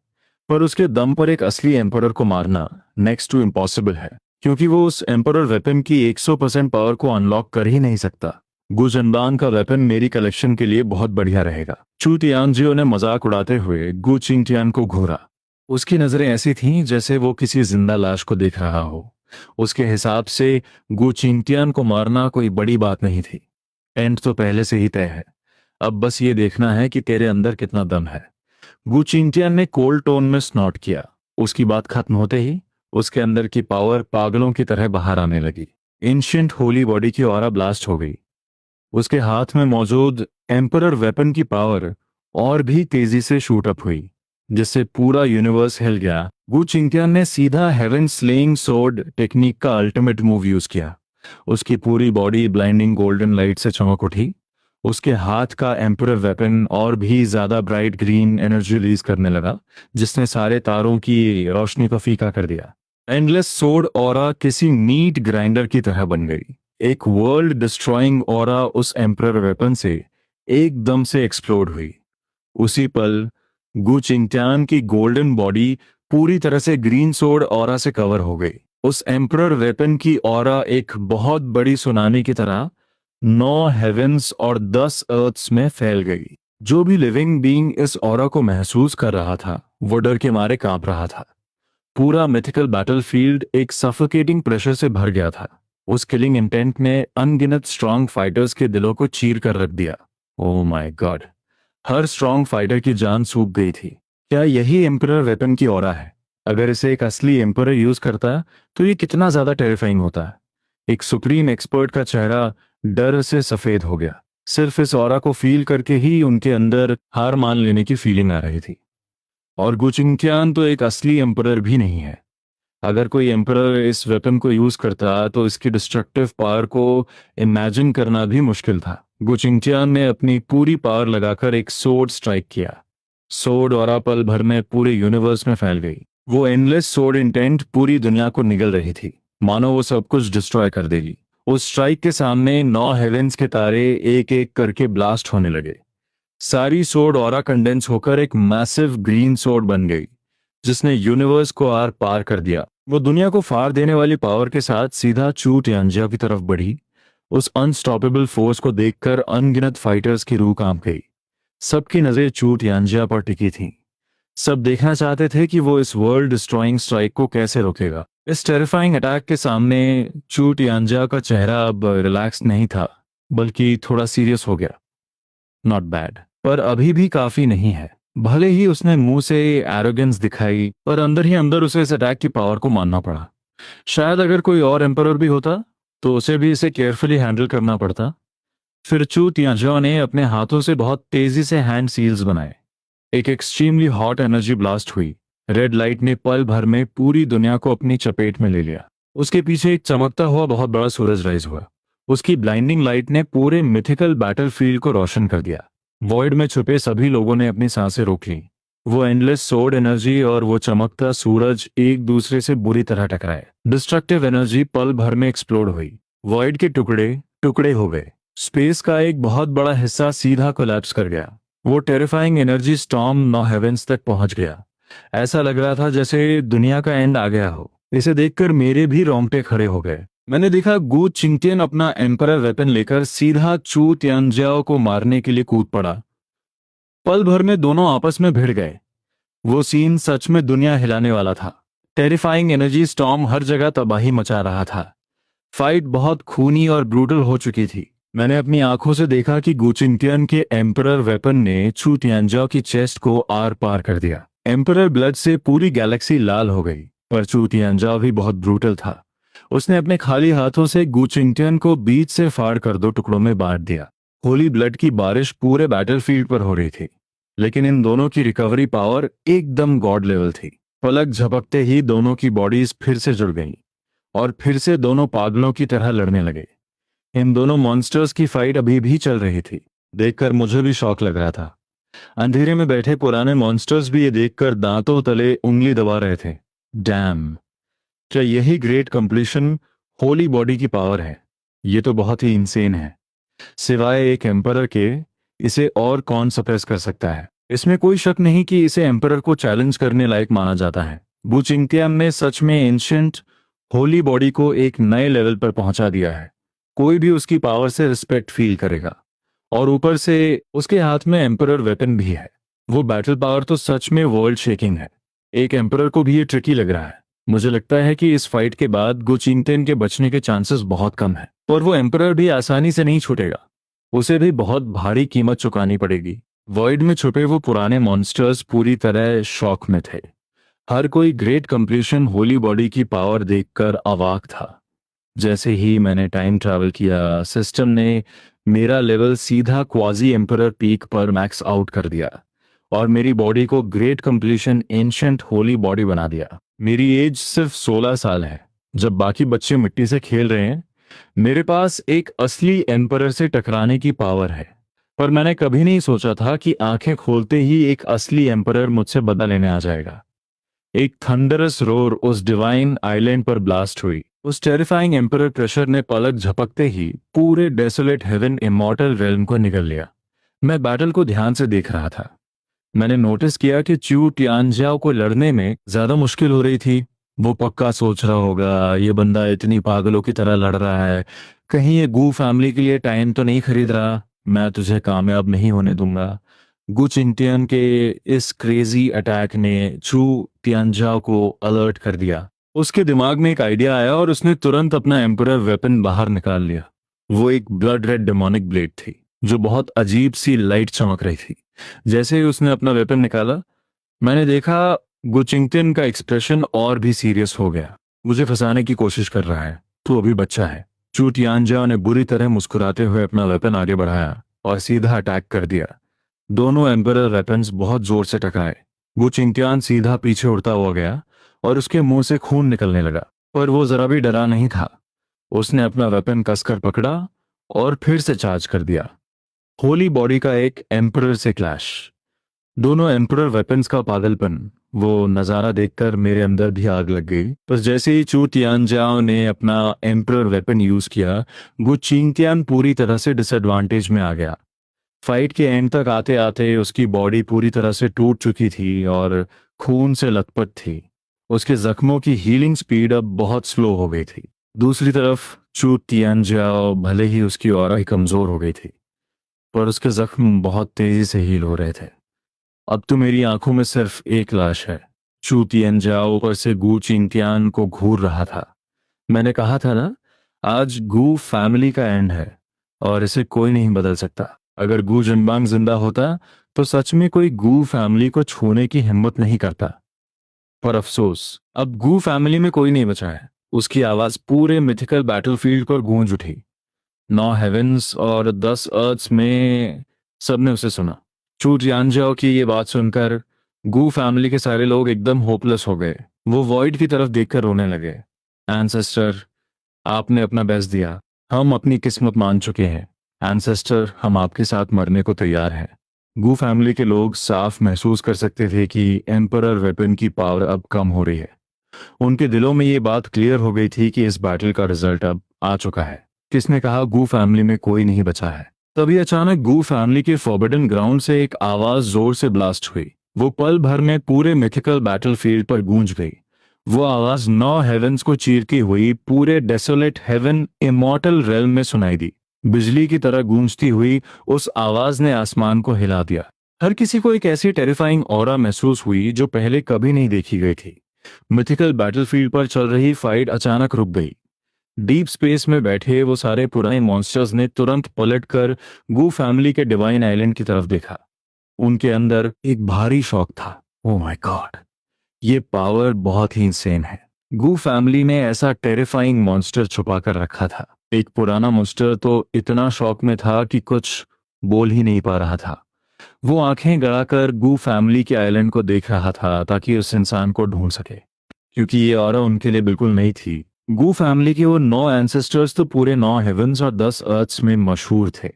पर उसके दम पर एक असली एम्परर को मारना नेक्स्ट टू इम्पॉसिबल है, क्योंकि वो उस एम्परर वेपन की 100% पावर को अनलॉक कर ही नहीं सकता। गू जनबान का वेपन मेरी कलेक्शन के लिए बहुत बढ़िया रहेगा। चू तियांजियो ने मजाक उड़ाते हुए गू चिंगटियान को घूरा। उसकी नजरें ऐसी थीं जैसे वो किसी जिंदा लाश को देख रहा हो। उसके हिसाब से गू चिंगटियान को मारना कोई बड़ी बात नहीं थी। एंड तो पहले से ही तय है। अब बस ये देखना है कि तेरे अंदर कितना दम है। गू चिंगटियान ने कोल्ड टोन में स्नॉट किया। उसकी बात खत्म होते ही उसके अंदर की पावर पागलों की तरह बाहर आने लगी। एंशिएंट होली बॉडी की ऑरा ब्लास्ट हो गई। उसके हाथ में मौजूद एम्परर वेपन की पावर और भी तेजी से शूट अप हुई, जिससे पूरा यूनिवर्स हिल गया। गू चिंगटियान ने सीधा हेवन स्लेइंग सोर्ड टेक्निक का अल्टीमेट मूव यूज किया। उसकी पूरी बॉडी ब्लाइंडिंग गोल्डन लाइट से चमक उठी। उसके हाथ का एम्परर वेपन और भी ज्यादा ब्राइट ग्रीन एनर्जी रिलीज करने लगा, जिसने सारे तारों की रोशनी को फीका कर दिया। एंडलेस सोर्ड ऑरा किसी मीट ग्राइंडर की तरह बन गई। एक वर्ल्ड डिस्ट्रॉइंग ऑरा उस एम्परर वेपन से एकदम से एक्सप्लोड हुई। उसी पल गू चिंगटियान की गोल्डन बॉडी पूरी तरह से ग्रीन सोर्ड ऑरा से कवर हो गई। उस एम्परर वेपन की ऑरा एक बहुत बड़ी सुनामी की तरह 9 हेवेंस और 10 अर्थ्स में फैल गई। जो भी लिविंग बीइंग इस ऑरा को महसूस कर रहा था, वो डर के मारे कांप रहा था। पूरा मिथिकल बैटलफील्ड एक सफोकेटिंग प्रेशर से भर गया था। उस किलिंग इंटेंट ने अनगिनत स्ट्रांग फाइटर्स के दिलों को चीर कर रख दिया। Oh my God. Her strong fighter की जान सूख गई थी। क्या यही एम्परर वेपन की ऑरा है? अगर इसे एक असली एम्परर यूज करता तो ये कितना ज्यादा टेरिफाइंग होता है। एक सुप्रीम एक्सपर्ट का चेहरा डर से सफेद हो गया। सिर्फ इस ऑरा को फील करके ही उनके अंदर हार मान लेने की फीलिंग आ रही थी। और गुचिंगटियान तो एक असली एम्परर भी नहीं है। अगर कोई एम्परर इस वेपन को यूज करता तो इसकी डिस्ट्रक्टिव पावर को इमेजिन करना भी मुश्किल था। गुचिंगटियान ने अपनी पूरी पावर लगाकर एक सोर्ड स्ट्राइक किया। सोर्ड और पल भर में पूरे यूनिवर्स में फैल गई। वो एंडलेस सोर्ड इंटेंट पूरी दुनिया को निगल रही थी, मानो वो सब कुछ डिस्ट्रॉय कर देगी। उस स्ट्राइक के सामने 9 हेवेंस के तारे एक एक करके ब्लास्ट होने लगे। सारी सोर्ड ऑरा कंडेंस होकर एक मैसिव ग्रीन सोर्ड बन गई, जिसने यूनिवर्स को आर पार कर दिया। वो दुनिया को फाड़ देने वाली पावर के साथ सीधा चू तियानजिया की तरफ बढ़ी। उस अनस्टॉपेबल फोर्स को देखकर अनगिनत फाइटर्स की रूह कांप गई। सबकी नजर चू तियानजिया पर टिकी थी। सब देखना चाहते थे कि वो इस वर्ल्ड डिस्ट्रॉइंग स्ट्राइक को कैसे रोकेगा। इस टेरिफाइंग अटैक के सामने चू तियानजिया का चेहरा अब रिलैक्स नहीं था, बल्कि थोड़ा सीरियस हो गया। नॉट बैड, पर अभी भी काफी नहीं है। भले ही उसने मुंह से एरोगेंस दिखाई, पर अंदर ही अंदर उसे इस अटैक की पावर को मानना पड़ा। शायद अगर कोई और एम्परर भी होता तो उसे भी इसे केयरफुली हैंडल करना पड़ता। फिर चू तियानजिया ने अपने हाथों से बहुत तेजी से हैंड सील्स बनाए। एक एक्सट्रीमली हॉट एनर्जी ब्लास्ट हुई। रेड लाइट ने पल भर में पूरी दुनिया को अपनी चपेट में ले लिया। उसके पीछे एक चमकता हुआ बहुत बड़ा सूरज राइज हुआ। उसकी ब्लाइंडिंग लाइट ने पूरे मिथिकल बैटलफील्ड को रोशन कर दिया। वॉइड में छुपे सभी लोगों ने अपनी सांसें रोक ली। वो एंडलेस सोर्ड एनर्जी और वो चमकता सूरज एक दूसरे से बुरी तरह टकराए। डिस्ट्रक्टिव एनर्जी पल भर में एक्सप्लोड हुई। वॉइड के टुकड़े टुकड़े हो गए। स्पेस का एक बहुत बड़ा हिस्सा सीधा कोलैप्स कर गया। वो टेरिफाइंग एनर्जी स्टॉर्म 9 हेवेंस तक पहुंच गया। ऐसा लग रहा था जैसे दुनिया का एंड आ गया हो। इसे देखकर मेरे भी रोंगटे खड़े हो गए। मैंने देखा गु चिंगटियन अपना एम्परर वेपन लेकर सीधा चू तियानजियाओ को मारने के लिए कूद पड़ा। पल भर में दोनों आपस में भिड़ गए। वो सीन सच में दुनिया हिलाने वाला था। टेरिफाइंग एनर्जी स्टॉर्म हर जगह तबाही मचा रहा था। फाइट बहुत खूनी और ब्रूटल हो चुकी थी। मैंने अपनी आंखों से देखा कि गुचिंगटियन के एम्परर वेपन ने चू तियानजियाओ की चेस्ट को आर पार कर दिया। एम्परर ब्लड से पूरी गैलेक्सी लाल हो गई, पर चू तियानजियाओ भी बहुत ब्रूटल था। उसने अपने खाली हाथों से गुचिंगटियन को बीच से फाड़ कर 2 टुकड़ों में बांट दिया। होली ब्लड की बारिश पूरे बैटलफील्ड पर हो रही थी, लेकिन इन दोनों की रिकवरी पावर एकदम गॉड लेवल थी। पलक झपकते ही दोनों की बॉडीज फिर से जुड़ गईं और फिर से दोनों पागलों की तरह लड़ने लगे। इन दोनों मॉन्स्टर्स की फाइट अभी भी चल रही थी। देखकर मुझे भी शौक लग रहा था। अंधेरे में बैठे पुराने मॉन्स्टर्स भी ये देखकर दांतों तले उंगली दबा रहे थे। डैम, क्या यही ग्रेट कंप्लीशन होली बॉडी की पावर है? ये तो बहुत ही इंसेन है। सिवाय एक एम्परर के इसे और कौन सप्रेस कर सकता है? इसमें कोई शक नहीं कि इसे एम्परर को चैलेंज करने लायक माना जाता है। बुचिंगटियन ने सच में एंशिएंट होली बॉडी को एक नए लेवल पर पहुंचा दिया है। कोई भी उसकी पावर से रिस्पेक्ट फील करेगा। और ऊपर से उसके हाथ में एम्परर वेपन भी है। वो बैटल पावर तो सच में वर्ल्ड शेकिंग है। एक एम्परर को भी ये ट्रिकी लग रहा है। मुझे लगता है कि इस फाइट के बाद गुचिंगटियन के बचने के चांसेस बहुत कम है। और वो एम्परर भी आसानी से नहीं छूटेगा। उसे भी बहुत भारी कीमत चुकानी पड़ेगी। वॉइड में छुपे वो पुराने मॉन्स्टर्स पूरी तरह शॉक में थे। हर कोई ग्रेट कंप्लीशन होली बॉडी की पावर देखकर अवाक था। जैसे ही मैंने टाइम ट्रैवल किया, सिस्टम ने मेरा लेवल सीधा क्वाजी एम्परर पीक पर मैक्स आउट कर दिया और मेरी बॉडी को great completion ancient holy body बना दिया। मेरी एज सिर्फ 16 साल है। जब बाकी बच्चे मिट्टी से खेल रहे हैं, मेरे पास एक असली एम्परर से टकराने की पावर है। पर मैंने कभी नहीं सोचा था कि आंखें खोलते ही एक असली एम्परर मुझसे बदला लेने आ जाएगा। एक थंडरस रोर उस डिवाइन आइलैंड पर ब्लास्ट हुई। उस टेरिफाइंग एम्परर क्रशर ने पलक झपकते ही पूरे डेसोलेट हेवन इमॉर्टल रेल्म को निगल लिया। मैं बैटल को ध्यान से देख रहा था। मैंने नोटिस किया कि चू तियानजियाओ को लड़ने में ज्यादा मुश्किल हो रही थी। वो पक्का सोच रहा होगा, ये बंदा इतनी पागलों की तरह लड़ रहा है, कहीं ये गू फैमिली के लिए टाइम तो नहीं खरीद रहा। मैं तुझे कामयाब नहीं होने दूंगा। गु चिंटियन के इस क्रेजी अटैक ने चू तियानजियाओ को अलर्ट कर दिया। उसके दिमाग में एक आइडिया आया और उसने तुरंत अपना एम्परर वेपन बाहर निकाल लिया। वो एक ब्लड रेड डेमोनिक ब्लेड थी, जो बहुत अजीब सी लाइट चमक रही थी। जैसे ही उसने अपना वेपन निकाला, मैंने देखा गुचिंगटिन का एक्सप्रेशन और भी सीरियस हो गया। मुझे फंसाने की कोशिश कर रहा है, तू अभी बच्चा है। चू तियानजाओ ने बुरी तरह मुस्कुराते हुए अपना वेपन आगे बढ़ाया और सीधा अटैक कर दिया। दोनों एम्परर वेपन्स बहुत जोर से टकराए। वो चिंटियान सीधा पीछे उड़ता हुआ गया और उसके मुंह से खून निकलने लगा, पर वो जरा भी डरा नहीं था। उसने अपना वेपन कसकर पकड़ा और फिर से चार्ज कर दिया। होली बॉडी का एक एम्परर से क्लैश, दोनों एम्परर वेपन्स का पागलपन, वो नजारा देखकर मेरे अंदर भी आग लग गई। बस जैसे ही चू तियानजाओ ने अपना एम्परर वेपन यूज किया, वो चिंगतियान पूरी तरह से डिसएडवांटेज में आ गया। फाइट के एंड तक आते आते उसकी बॉडी पूरी तरह से टूट चुकी थी और खून से लथपथ थी। उसके जख्मों की हीलिंग स्पीड अब बहुत स्लो हो गई थी। दूसरी तरफ चू तियानजाओ, भले ही उसकी ऑरा ही कमजोर हो गई थी, पर उसके जख्म बहुत तेजी से हील हो रहे थे। अब तो मेरी आंखों में सिर्फ एक लाश है। चू तियानजाओ ऊपर से गू चिंटियान को घूर रहा था। मैंने कहा था ना, आज गू फैमिली का एंड है और इसे कोई नहीं बदल सकता। अगर गू जिनबांग जिंदा होता तो सच में कोई गू फैमिली को छूने की हिम्मत नहीं करता। पर अफसोस, अब गू फैमिली में कोई नहीं बचा है। उसकी आवाज पूरे मिथिकल बैटलफील्ड पर गूंज उठी। 9 हेवेंस और 10 अर्थ्स में सबने उसे सुना। चू जियानजाओ की ये बात सुनकर गू फैमिली के सारे लोग एकदम होपलेस हो गए। वो वॉइड की तरफ देखकर रोने लगे। एंसेस्टर, आपने अपना बेस्ट दिया। हम अपनी किस्मत मान चुके हैं। एंसेस्टर, हम आपके साथ मरने को तैयार हैं। गू फैमिली के लोग साफ महसूस कर सकते थे कि एम्परर वेपन की पावर अब कम हो रही है। उनके दिलों में ये बात क्लियर हो गई थी कि इस बैटल का रिजल्ट अब आ चुका है। किसने कहा गू फैमिली में कोई नहीं बचा है। तभी अचानक गू फैमिली के फॉरबिडन ग्राउंड से एक आवाज जोर से ब्लास्ट हुई। वो पल भर में पूरे मिथिकल बैटलफील्ड पर गूंज गई। वो आवाज 9 हेवेंस को चीरती हुई पूरे डेसोलेट हेवन इमॉर्टल रेल्म में सुनाई दी। बिजली की तरह गूंजती हुई उस आवाज ने आसमान को हिला दिया। हर किसी को एक ऐसी टेरिफाइंग ऑरा महसूस हुई जो पहले कभी नहीं देखी गई थी। मिथिकल बैटलफील्ड पर चल रही फाइट अचानक रुक गई। डीप स्पेस में बैठे वो सारे पुराने मॉन्स्टर्स ने तुरंत पलटकर गू फैमिली के डिवाइन आइलैंड की तरफ देखा। उनके अंदर एक भारी शौक था। ओह माय गॉड, ये पावर बहुत ही इंसेन है। गू फैमिली ने ऐसा टेरिफाइंग मॉन्स्टर छुपा कर रखा था। एक पुराना मॉन्स्टर तो इतना शौक में था कि कुछ बोल ही नहीं पा रहा था। वो आंखें गड़ाकर गू फैमिली के आइलैंड को देख रहा था ताकि उस इंसान को ढूंढ सके, क्योंकि ये ऑरा उनके लिए बिल्कुल नई थी। गू फैमिली के वो 9 एंसेस्टर्स तो पूरे 9 हेवंस और 10 अर्थ्स में मशहूर थे।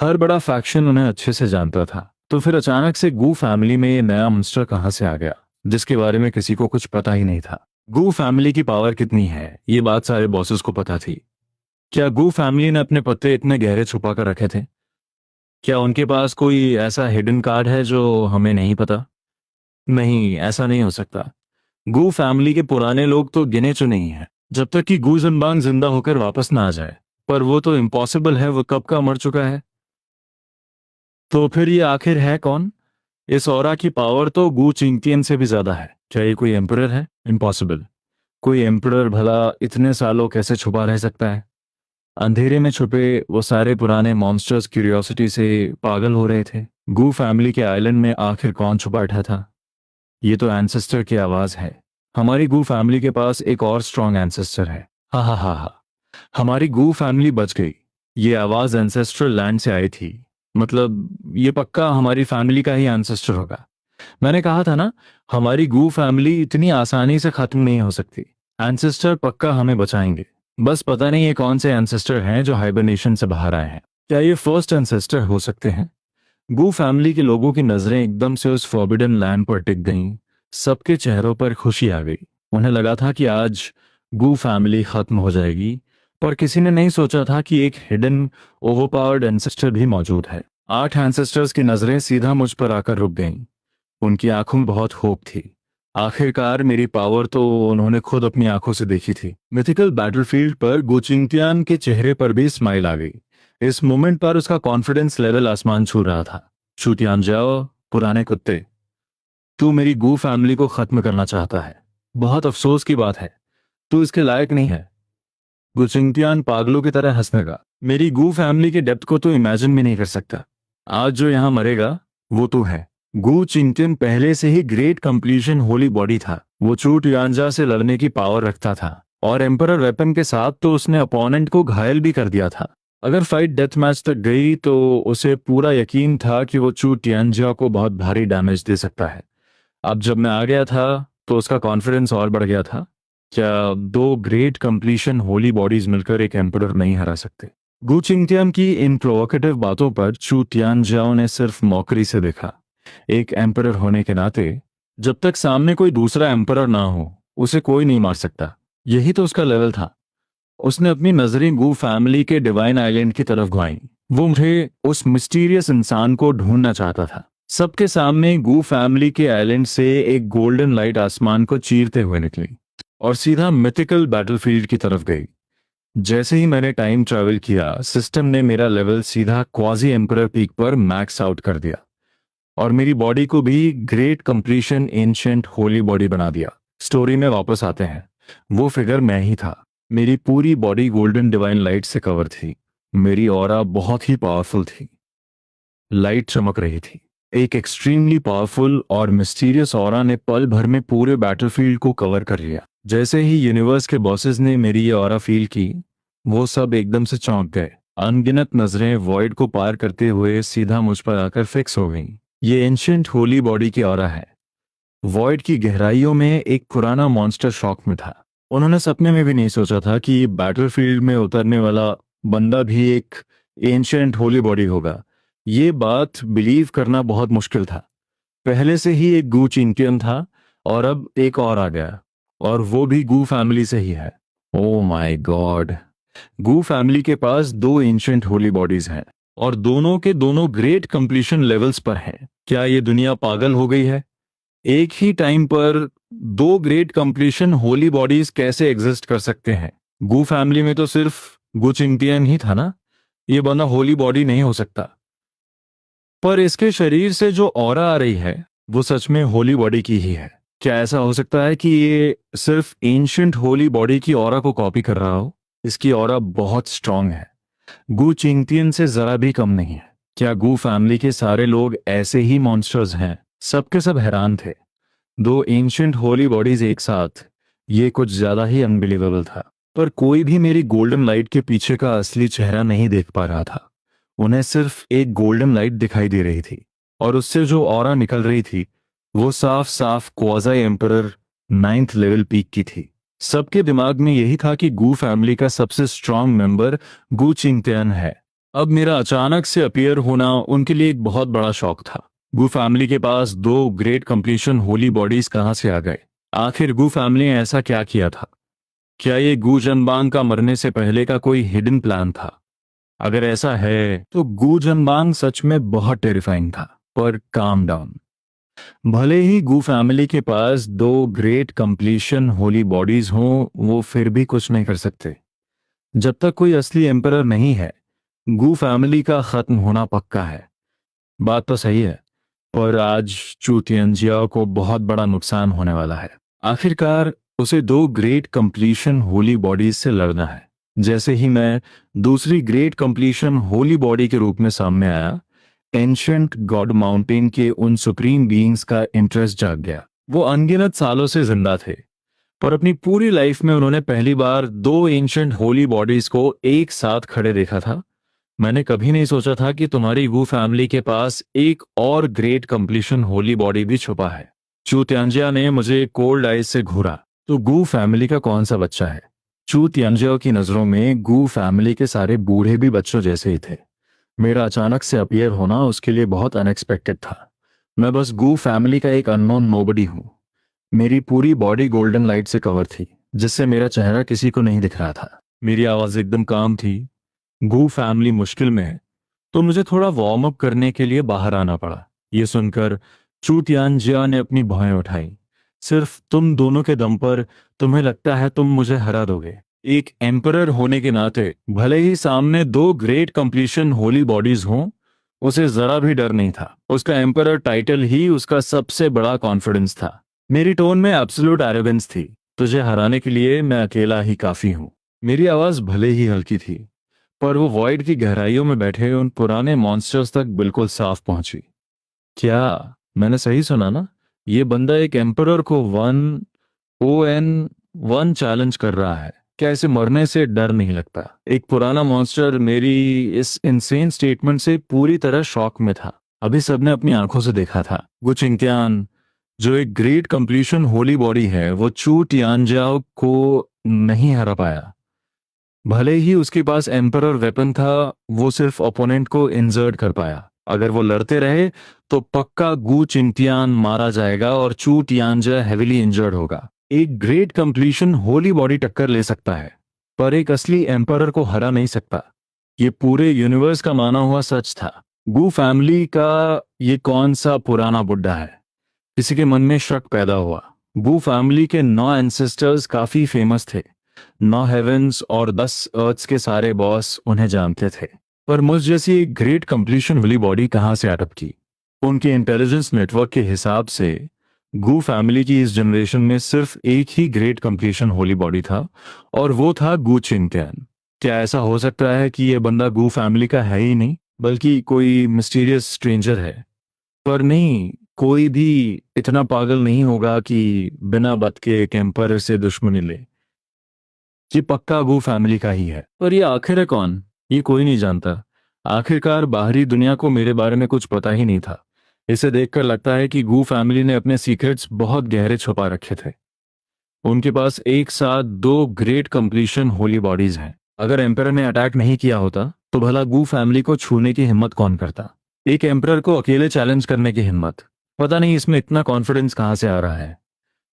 हर बड़ा फैक्शन उन्हें अच्छे से जानता था। तो फिर अचानक से गू फैमिली में ये नया मॉन्स्टर कहाँ से आ गया, जिसके बारे में किसी को कुछ पता ही नहीं था। गू फैमिली की पावर कितनी है, ये बात सारे बॉसेस को पता थी। क्या गू फैमिली ने अपने पत्ते इतने गहरे छुपा कर रखे थे? क्या उनके पास कोई ऐसा हिडन कार्ड है जो हमें नहीं पता? नहीं, ऐसा नहीं हो सकता। गू फैमिली के पुराने लोग तो गिने चुने ही हैं, जब तक कि गू जिनबांग जिंदा होकर वापस ना आ जाए। पर वो तो इम्पॉसिबल है, वो कब का मर चुका है। तो फिर ये आखिर है कौन? इस ऑरा की पावर तो गू चिंगतियन से भी ज्यादा है। क्या ये कोई एम्परर है? इम्पॉसिबल। कोई एम्परर भला इतने सालों कैसे छुपा रह सकता है? अंधेरे में छुपे वो सारे पुराने मॉन्स्टर्स क्यूरियोसिटी से पागल हो रहे थे। गू फैमिली के आइलैंड में आखिर कौन छुपा बैठा था? ये तो एंसेस्टर की आवाज है। हमारी गू फैमिली के पास एक और स्ट्रॉन्ग एंसेस्टर है। हा हा हा हा, हमारी गू फैमिली बच गई। ये आवाज एंसेस्ट्रल लैंड से आई थी। मतलब ये पक्का हमारी फैमिली का ही एंसेस्टर होगा। मैंने कहा था ना, हमारी गू फैमिली इतनी आसानी से खत्म नहीं हो सकती। एंसेस्टर पक्का हमें बचाएंगे। बस पता नहीं ये कौन से एंसेस्टर हैं जो हाइबरनेशन से बाहर आए हैं। क्या ये फर्स्ट एंसेस्टर हो सकते हैं? गू फैमिली के लोगों की नजरें एकदम से उस फॉरबिडन लैंड पर टिक गईं। सबके चेहरों पर खुशी आ गई। उन्हें लगा था कि आज गू फैमिली खत्म हो जाएगी, पर किसी ने नहीं सोचा था कि एक हिडन ओवरपावर्ड एंसेस्टर भी मौजूद है। 8 एंसेस्टर्स की नजरें सीधा मुझ पर आकर रुक गईं। उनकी आंखों में बहुत होप थी। आखिरकार मेरी पावर तो उन्होंने खुद अपनी आंखों से देखी थी। मिथिकल बैटलफील्ड पर गुचिंगटियान के चेहरे पर भी स्माइल आ गई। इस मोमेंट पर उसका कॉन्फिडेंस लेवल आसमान छू रहा था। छूटियान जाओ पुराने कुत्ते, तू मेरी गू फैमिली को खत्म करना चाहता है। बहुत अफसोस की बात है, तू इसके लायक नहीं है। गुचिंगटियान पागलों की तरह हंसने लगा। मेरी गू फैमिली के डेप्थ को तो इमेजिन भी नहीं कर सकता। आज जो यहाँ मरेगा वो तो है। गु चिंटियन पहले से ही ग्रेट कंप्लीशन होली बॉडी था। वो चू यानजा से लड़ने की पावर रखता था, और एम्परर वेपन के साथ तो उसने अपोनेंट को घायल भी कर दिया था। अगर फाइट डेथ मैच तक गई तो उसे पूरा यकीन था कि वो चू यानजा को बहुत भारी डैमेज दे सकता है। अब जब मैं आ गया था तो उसका कॉन्फिडेंस और बढ़ गया था। क्या दो ग्रेट कंप्लीशन होली बॉडीज मिलकर एक एम्परर नहीं हरा सकते? गु चिंगटियन की इन प्रोवोकेटिव बातों पर चू तियानजाओ ने सिर्फ मौकरी से देखा। एक एम्परर होने के नाते जब तक सामने कोई दूसरा एम्परर ना हो, उसे कोई नहीं मार सकता। यही तो उसका लेवल था। उसने अपनी नजरें गू फैमिली के डिवाइन आइलैंड की तरफ घुमाई। वो मुझे उस मिस्टीरियस इंसान को ढूंढना चाहता था। सबके सामने गू फैमिली के आइलैंड से एक गोल्डन लाइट आसमान को चीरते हुए निकली और सीधा मिथिकल बैटलफील्ड की तरफ गई। जैसे ही मैंने टाइम ट्रैवल किया, सिस्टम ने मेरा लेवल सीधा क्वाजी एम्परर पीक पर मैक्स आउट कर दिया और मेरी बॉडी को भी great completion ancient holy body बना दिया। स्टोरी में वापस आते हैं। वो फिगर मैं ही था। मेरी पूरी बॉडी गोल्डन डिवाइन लाइट से कवर थी। मेरी ऑरा बहुत ही पावरफुल थी। लाइट चमक रही थी। एक एक्सट्रीमली पावरफुल और मिस्टीरियस ऑरा ने पल भर में पूरे बैटलफील्ड को कवर कर लिया। जैसे ही यूनिवर्स के बॉसेस ने मेरी ये ऑरा फील की, वो सब एकदम से चौंक गए। अनगिनत नजरें वॉइड को पार करते हुए सीधा मुझ पर आकर फिक्स हो गईं। ये एंशिएंट होली बॉडी की ऑरा है। वॉइड की गहराइयों में एक पुराना मॉन्स्टर शॉक में था। उन्होंने सपने में भी नहीं सोचा था कि बैटलफील्ड में उतरने वाला बंदा भी एक एंशिएंट होली बॉडी होगा। ये बात बिलीव करना बहुत मुश्किल था। पहले से ही एक गू चिंटियन था और अब एक और आ गया, और वो भी गू फैमिली से ही है। Oh my god! गू फैमिली के पास दो एंशिएंट होली बॉडीज हैं और दोनों के दोनों ग्रेट कंप्लीशन लेवल्स पर हैं। क्या ये दुनिया पागल हो गई है? एक ही टाइम पर दो ग्रेट कंप्लीशन होली बॉडीज कैसे एग्जिस्ट कर सकते हैं? गू फैमिली में तो सिर्फ गू चिंटियन ही था ना। ये बंदा होली बॉडी नहीं हो सकता। पर इसके शरीर से जो ऑरा आ रही है वो सच में होली बॉडी की ही है। क्या ऐसा हो सकता है कि ये सिर्फ एंशिएंट होली बॉडी की ऑरा को कॉपी कर रहा हो? इसकी ऑरा बहुत स्ट्रांग है। गू चिंगतियन से जरा भी कम नहीं है। क्या गू फैमिली के सारे लोग ऐसे ही मॉन्स्टर्स हैं? सबके सब हैरान थे। दो एंशिएंट होली बॉडीज एक साथ, ये कुछ ज्यादा ही अनबिलीवेबल था। पर कोई भी मेरी गोल्डन लाइट के पीछे का असली चेहरा नहीं देख पा रहा था। उन्हें सिर्फ एक गोल्डन लाइट दिखाई दे रही थी, और उससे जो ऑरा निकल रही थी वो साफ साफ quasi emperor 9th level peak की थी। सबके दिमाग में यही था कि गू फैमिली का सबसे स्ट्रांग मेंबर गू चिंगतियन है। अब मेरा अचानक से अपीयर होना उनके लिए एक बहुत बड़ा शॉक था। गू फैमिली के पास दो ग्रेट कंप्लीशन होली बॉडीज कहां से आ गए? आखिर गू फैमिली ने ऐसा क्या किया था? क्या ये गू जनबांग का मरने से पहले का कोई हिडन प्लान था? अगर ऐसा है तो गू जनबांग सच में बहुत टेरिफाइंग था। पर काम डाउन। भले ही गू फैमिली के पास दो ग्रेट कंप्लीशन होली बॉडीज हों, वो फिर भी कुछ नहीं कर सकते। जब तक कोई असली एम्परर नहीं है, गू फैमिली का खत्म होना पक्का है। बात तो सही है, पर आज चू तियानजियाओ को बहुत बड़ा नुकसान होने वाला है। आखिरकार उसे दो ग्रेट कंप्लीशन होली बॉडीज से लड़ना है। जैसे ही मैं दूसरी ग्रेट कंप्लीशन होली बॉडी के रूप में सामने आया, एंशिएंट गॉड माउंटेन के उन सुप्रीम बीइंग्स का इंटरेस्ट जाग गया। वो अनगिनत सालों से जिंदा थे, पर अपनी पूरी लाइफ में उन्होंने पहली बार दो एंशिएंट होली बॉडीज को एक साथ खड़े देखा था। मैंने कभी नहीं सोचा था कि तुम्हारी गू फैमिली के पास एक और ग्रेट कंप्लीशन होली बॉडी भी छुपा है। चू त्यांजिया ने मुझे कोल्ड आइज से घूरा। तो गू फैमिली का कौन सा बच्चा है? चू त्यांजिया की नजरों में गू फैमिली के सारे बूढ़े भी बच्चों जैसे ही थे। मेरा अचानक से अपीयर होना उसके लिए बहुत अनएक्सपेक्टेड था। मैं बस गू फैमिली का एक अननोन नोबडी हूँ। मेरी पूरी बॉडी गोल्डन लाइट से कवर थी, जिससे मेरा चेहरा किसी को नहीं दिख रहा था। मेरी आवाज एकदम काम थी। गू फैमिली मुश्किल में है, तो मुझे थोड़ा वार्म अप करने के लिए बाहर आना पड़ा। ये सुनकर चू तियानजिया ने अपनी भौहें उठाई। सिर्फ तुम दोनों के दम पर तुम्हें लगता है तुम मुझे हरा दोगे? एक एम्परर होने के नाते भले ही सामने दो ग्रेट कंप्लीशन होली बॉडीज हों, उसे जरा भी डर नहीं था। उसका एम्परर टाइटल ही उसका सबसे बड़ा कॉन्फिडेंस था। मेरी टोन में एब्सोल्यूट एरोगेंस थी। तुझे हराने के लिए मैं अकेला ही काफी हूं। मेरी आवाज भले ही हल्की थी, पर वो वॉइड की गहराइयों में बैठे उन पुराने मॉन्स्टर्स तक बिल्कुल साफ पहुंची। क्या मैंने सही सुना ना? ये बंदा एक एम्परर को वन चैलेंज कर रहा है। क्या इसे मरने से डर नहीं लगता? एक पुराना मॉन्स्टर मेरी इस इनसेन स्टेटमेंट से पूरी तरह शॉक में था। अभी सबने अपनी आंखों से देखा था, वो चिंक्यान जो एक ग्रेट कंप्लीशन होली बॉडी है, वो चू तियानजाओ को नहीं हरा पाया। भले ही उसके पास एम्परर वेपन था, वो सिर्फ ओपोनेंट को इंजर्ड कर पाया। अगर वो लड़ते रहे तो पक्का गू चिंटियान मारा जाएगा और चू तियानजा हेविली इंजर्ड होगा। एक ग्रेट कंप्लीशन होली बॉडी टक्कर ले सकता है, पर एक असली एम्परर को हरा नहीं सकता। ये पूरे यूनिवर्स का माना हुआ सच था। गू फैमिली का ये कौन सा पुराना बुड्ढा है? किसी के मन में शक पैदा हुआ। गू फैमिली के 9 एंसेस्टर्स काफी फेमस थे। 9 हेवेंस और 10 अर्थ्स के सारे बॉस उन्हें जानते थे। पर मुझ जैसी एक ग्रेट कंप्लीशन वाली बॉडी कहाँ से अडप की? उनके इंटेलिजेंस नेटवर्क के हिसाब से गू फैमिली की इस जनरेशन में सिर्फ एक ही ग्रेट कंप्लीशन होली बॉडी था, और वो था गू चिंटियन। क्या ऐसा हो सकता है कि ये बंदा गू फैमिली का है ही नहीं, बल्कि कोई मिस्टीरियस स्ट्रेंजर है? पर नहीं, कोई भी इतना पागल नहीं होगा कि बिना बात के एक एम्पायर से दुश्मनी ले। ये पक्का गू फैमिली का ही है। पर ये आखिर है कौन? ये कोई नहीं जानता। आखिरकार बाहरी दुनिया को मेरे बारे में कुछ पता ही नहीं था। इसे देखकर लगता है कि गू फैमिली ने अपने सीक्रेट्स बहुत गहरे छुपा रखे थे। उनके पास एक साथ 2 ग्रेट कंप्लीशन होली बॉडीज हैं। अगर एम्परर ने अटैक नहीं किया होता तो भला गू फैमिली को छूने की हिम्मत कौन करता? एक एम्परर को अकेले चैलेंज करने की हिम्मत। पता नहीं इसमें इतना कॉन्फिडेंस कहाँ से आ रहा है।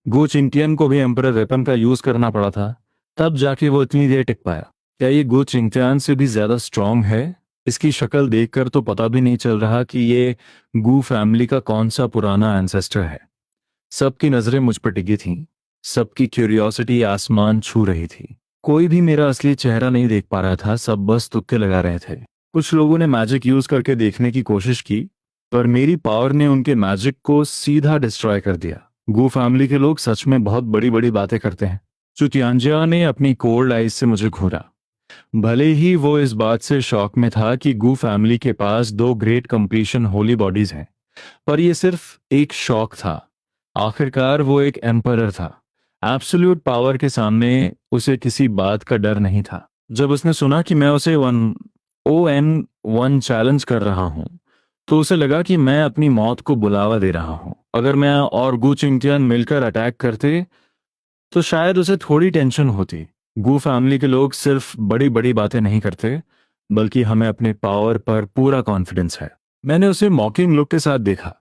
गो चिंटियन को भी एम्परर वेपन का यूज करना पड़ा था, तब जाके वो इतनी देर टिक पाया। क्या ये गो चिंटियन से भी ज्यादा स्ट्रांग है? इसकी शक्ल देखकर तो पता भी नहीं चल रहा कि ये गू फैमिली का कौन सा पुराना एंसेस्टर है। सबकी नजरें मुझ पर टिकी थीं। सबकी क्यूरियोसिटी आसमान छू रही थी। कोई भी मेरा असली चेहरा नहीं देख पा रहा था, सब बस तुक्के लगा रहे थे। कुछ लोगों ने मैजिक यूज करके देखने की कोशिश की, पर मेरी पावर ने उनके मैजिक को सीधा डिस्ट्रॉय कर दिया। गू फैमिली के लोग सच में बहुत बड़ी बड़ी बातें करते हैं। चुतियांजिया ने अपनी कोल्ड आइज से मुझे घूरा। भले ही वो इस बात से शॉक में था कि गू फैमिली के पास 2 ग्रेट कंप्लीशन होली बॉडीज हैं, पर यह सिर्फ एक शौक था। आखिरकार वो एक एम्परर था। एब्सोल्यूट पावर के सामने उसे किसी बात का डर नहीं था। जब उसने सुना कि मैं उसे वन चैलेंज कर रहा हूं, तो उसे लगा कि मैं अपनी मौत को बुलावा दे रहा हूं। अगर मैं और गू चिंगटियन मिलकर अटैक करते तो शायद उसे थोड़ी टेंशन होती। गू फैमिली के लोग सिर्फ बड़ी बड़ी बातें नहीं करते, बल्कि हमें अपने पावर पर पूरा कॉन्फिडेंस है। मैंने उसे मॉकिंग लुक के साथ देखा।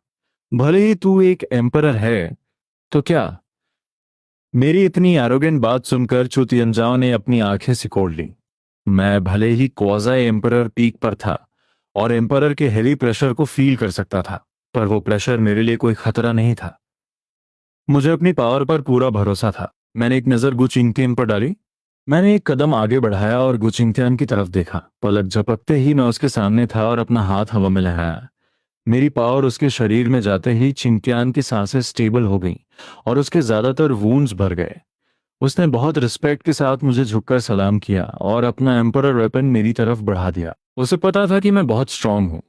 भले ही तू एक एम्परर है तो क्या? मेरी इतनी एरोगेंट बात सुनकर चुतियंजाओ ने अपनी आंखें सिकोड़ ली। मैं भले ही क्वाज़ाई एम्परर पीक पर था और एम्परर के हेवी प्रेशर को फील कर सकता था, पर वो प्रेशर मेरे लिए कोई खतरा नहीं था। मुझे अपनी पावर पर पूरा भरोसा था। मैंने एक नजर गुचिंगथियन पर डाली। मैंने एक कदम आगे बढ़ाया और गुचिंगथियन की तरफ देखा। पलक झपकते ही मैं उसके सामने था और अपना हाथ हवा में लहराया। मेरी पावर उसके शरीर में जाते ही चिंटियान की सांसें स्टेबल हो गईं और उसके ज्यादातर वूंड्स भर गए। उसने बहुत रिस्पेक्ट के साथ मुझे झुककर सलाम किया और अपना एम्परर वेपन मेरी तरफ बढ़ा दिया। उसे पता था कि मैं बहुत स्ट्रांग हूँ,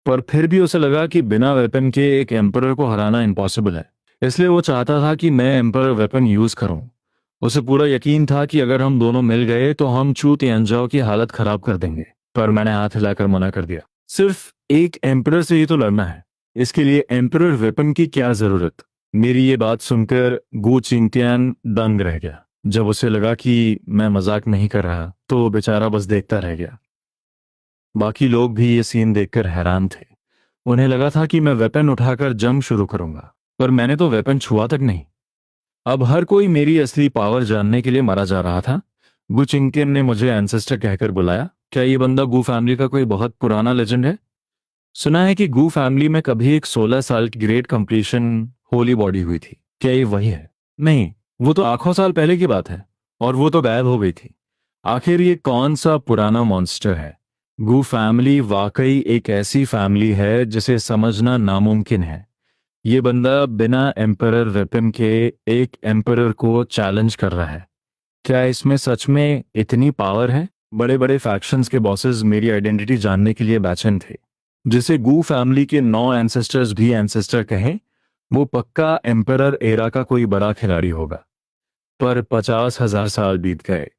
पर फिर भी उसे लगा कि बिना वेपन के एक एम्परर को हराना इम्पॉसिबल है। इसलिए वो चाहता था कि मैं एम्परर वेपन यूज करूं। उसे पूरा यकीन था कि अगर हम दोनों मिल गए तो हम चू तियांजाओ की हालत खराब कर देंगे। पर मैंने हाथ हिलाकर मना कर दिया। सिर्फ एक एम्परर से ही तो लड़ना है, इसके लिए एम्परर वेपन की क्या जरूरत? मेरी ये बात सुनकर गू चिंटियान दंग रह गया। जब उसे लगा कि मैं मजाक नहीं कर रहा तो वो बेचारा बस देखता रह गया। बाकी लोग भी ये सीन देखकर हैरान थे। उन्हें लगा था कि मैं वेपन उठाकर जंग शुरू करूंगा, पर मैंने तो वेपन छुआ तक नहीं। अब हर कोई मेरी असली पावर जानने के लिए मरा जा रहा था। गु चिंकिन ने मुझे एंसेस्टर कहकर बुलाया। क्या ये बंदा गू फैमिली का कोई बहुत पुराना लेजेंड है? सुना है कि गू फैमिली में कभी एक 16 साल की ग्रेट कंप्लीशन होली बॉडी हुई थी। क्या ये वही है? नहीं, वो तो आंखों साल पहले की बात है, और वो तो गायब हो गई थी। आखिर ये कौन सा पुराना मॉन्स्टर है? गू फैमिली वाकई एक ऐसी फैमिली है जिसे समझना नामुमकिन है। ये बंदा बिना एम्परर वेपन के एक एम्परर को चैलेंज कर रहा है। क्या इसमें सच में इतनी पावर है? बड़े बड़े फैक्शंस के बॉसेस मेरी आइडेंटिटी जानने के लिए बेचैन थे। जिसे गू फैमिली के 9 एंसेस्टर्स भी एंसेस्टर कहें, वो पक्का एम्परर एरा का कोई बड़ा खिलाड़ी होगा। पर 50,000 साल बीत गए।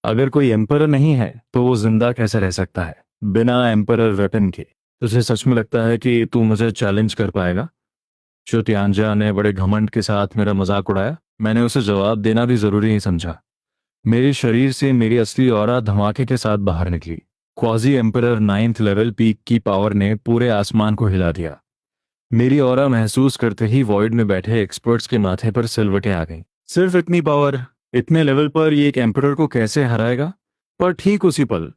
अगर कोई एम्परर नहीं है तो वो जिंदा कैसे रह सकता है बिना एम्परर वेपन के? तुझे सच में लगता है कि तू मुझे चैलेंज कर पाएगा? श्रुतियांजा ने बड़े घमंड के साथ मेरा मजाक उड़ाया। मैंने उसे जवाब देना भी जरूरी नहीं समझा। मेरे शरीर से मेरी असली ऑरा धमाके के साथ बाहर निकली। Quasi emperor 9th level peak की पावर ने पूरे आसमान को हिला दिया। मेरी ऑरा महसूस करते ही वॉइड में बैठे एक्सपर्ट्स के माथे पर सिलवटें आ गईं। सिर्फ इतनी पावर, इतने लेवल पर ये एक एम्परर को कैसे हराएगा? पर ठीक उसी पल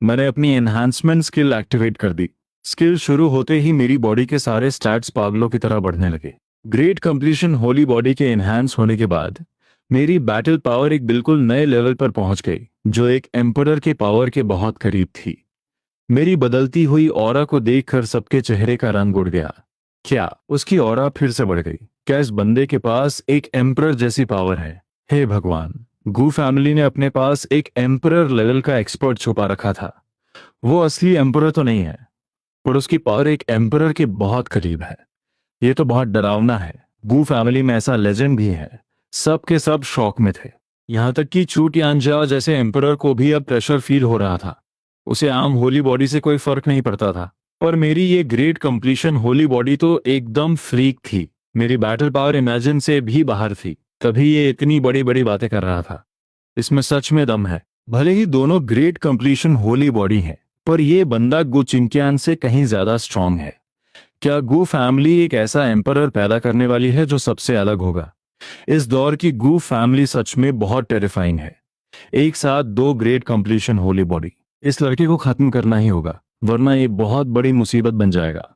मैंने अपनी एनहांसमेंट स्किल एक्टिवेट कर दी। स्किल शुरू होते ही मेरी बॉडी के सारे स्टैट्स पागलों की तरह बढ़ने लगे। ग्रेट कंप्लीशन होली बॉडी के एनहांस होने के बाद मेरी बैटल पावर एक बिल्कुल नए लेवल पर पहुंच गई, जो एक एम्परर के पावर के बहुत करीब थी। मेरी बदलती हुई ऑरा को देखकर सबके चेहरे का रंग उड़ गया। क्या उसकी ऑरा फिर से बढ़ गई? क्या इस बंदे के पास एक एम्परर जैसी पावर है? हे भगवान, गू फैमिली ने अपने पास एक एम्परर लेवल का एक्सपर्ट छुपा रखा था। वो असली एम्परर तो नहीं है, पर उसकी पावर एक एम्परर के बहुत करीब है। ये तो बहुत डरावना है। गू फैमिली में ऐसा लेजेंड भी है। सब के सब शॉक में थे। यहाँ तक कि चू तियानजा जैसे एम्परर को भी अब प्रेशर फील हो रहा था। उसे आम होली बॉडी से कोई फर्क नहीं पड़ता था, पर मेरी ये ग्रेट कंप्लीशन होली बॉडी तो एकदम फ्रीक थी। मेरी बैटल पावर इमेजिन से भी बाहर थी, तभी ये इतनी बड़ी बड़ी बातें कर रहा था। इसमें सच में दम है। भले ही दोनों ग्रेट कंप्लीशन होली बॉडी है, पर यह बंदा गु चिंक्यान से कहीं ज्यादा स्ट्रांग है। क्या गु फैमिली एक ऐसा एम्परर पैदा करने वाली है जो सबसे अलग होगा? इस दौर की गु फैमिली सच में बहुत टेरिफाइंग है। एक साथ दो ग्रेट कंप्लीशन होली बॉडी। इस लड़के को खत्म करना ही होगा, वरना ये बहुत बड़ी मुसीबत बन जाएगा।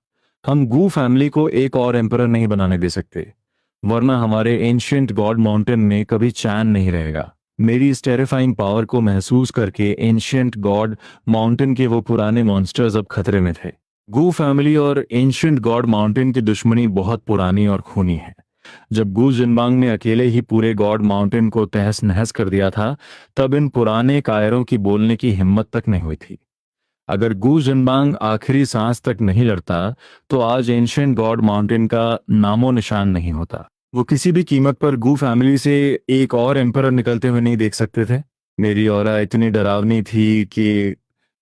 हम गू फैमिली को एक और एम्परर नहीं बनाने दे सकते, वरना हमारे एंशियंट गॉड माउंटेन में कभी चैन नहीं रहेगा। मेरी इस टेरिफाइंग पावर को महसूस करके एंशियंट गॉड माउंटेन के वो पुराने मॉन्स्टर्स अब खतरे में थे। गू फैमिली और एंशियंट गॉड माउंटेन की दुश्मनी बहुत पुरानी और खूनी है। जब गू जिनबांग ने अकेले ही पूरे गॉड माउंटेन को तहस नहस कर दिया था, तब इन पुराने कायरों की बोलने की हिम्मत तक नहीं हुई थी। अगर गू जिनबांग आखिरी सांस तक नहीं लड़ता, तो आज एंशियंट गॉड माउंटेन का नामो निशान नहीं होता। वो किसी भी कीमत पर गू फैमिली से एक और एम्परर निकलते हुए नहीं देख सकते थे। मेरी ऑरा इतनी डरावनी थी कि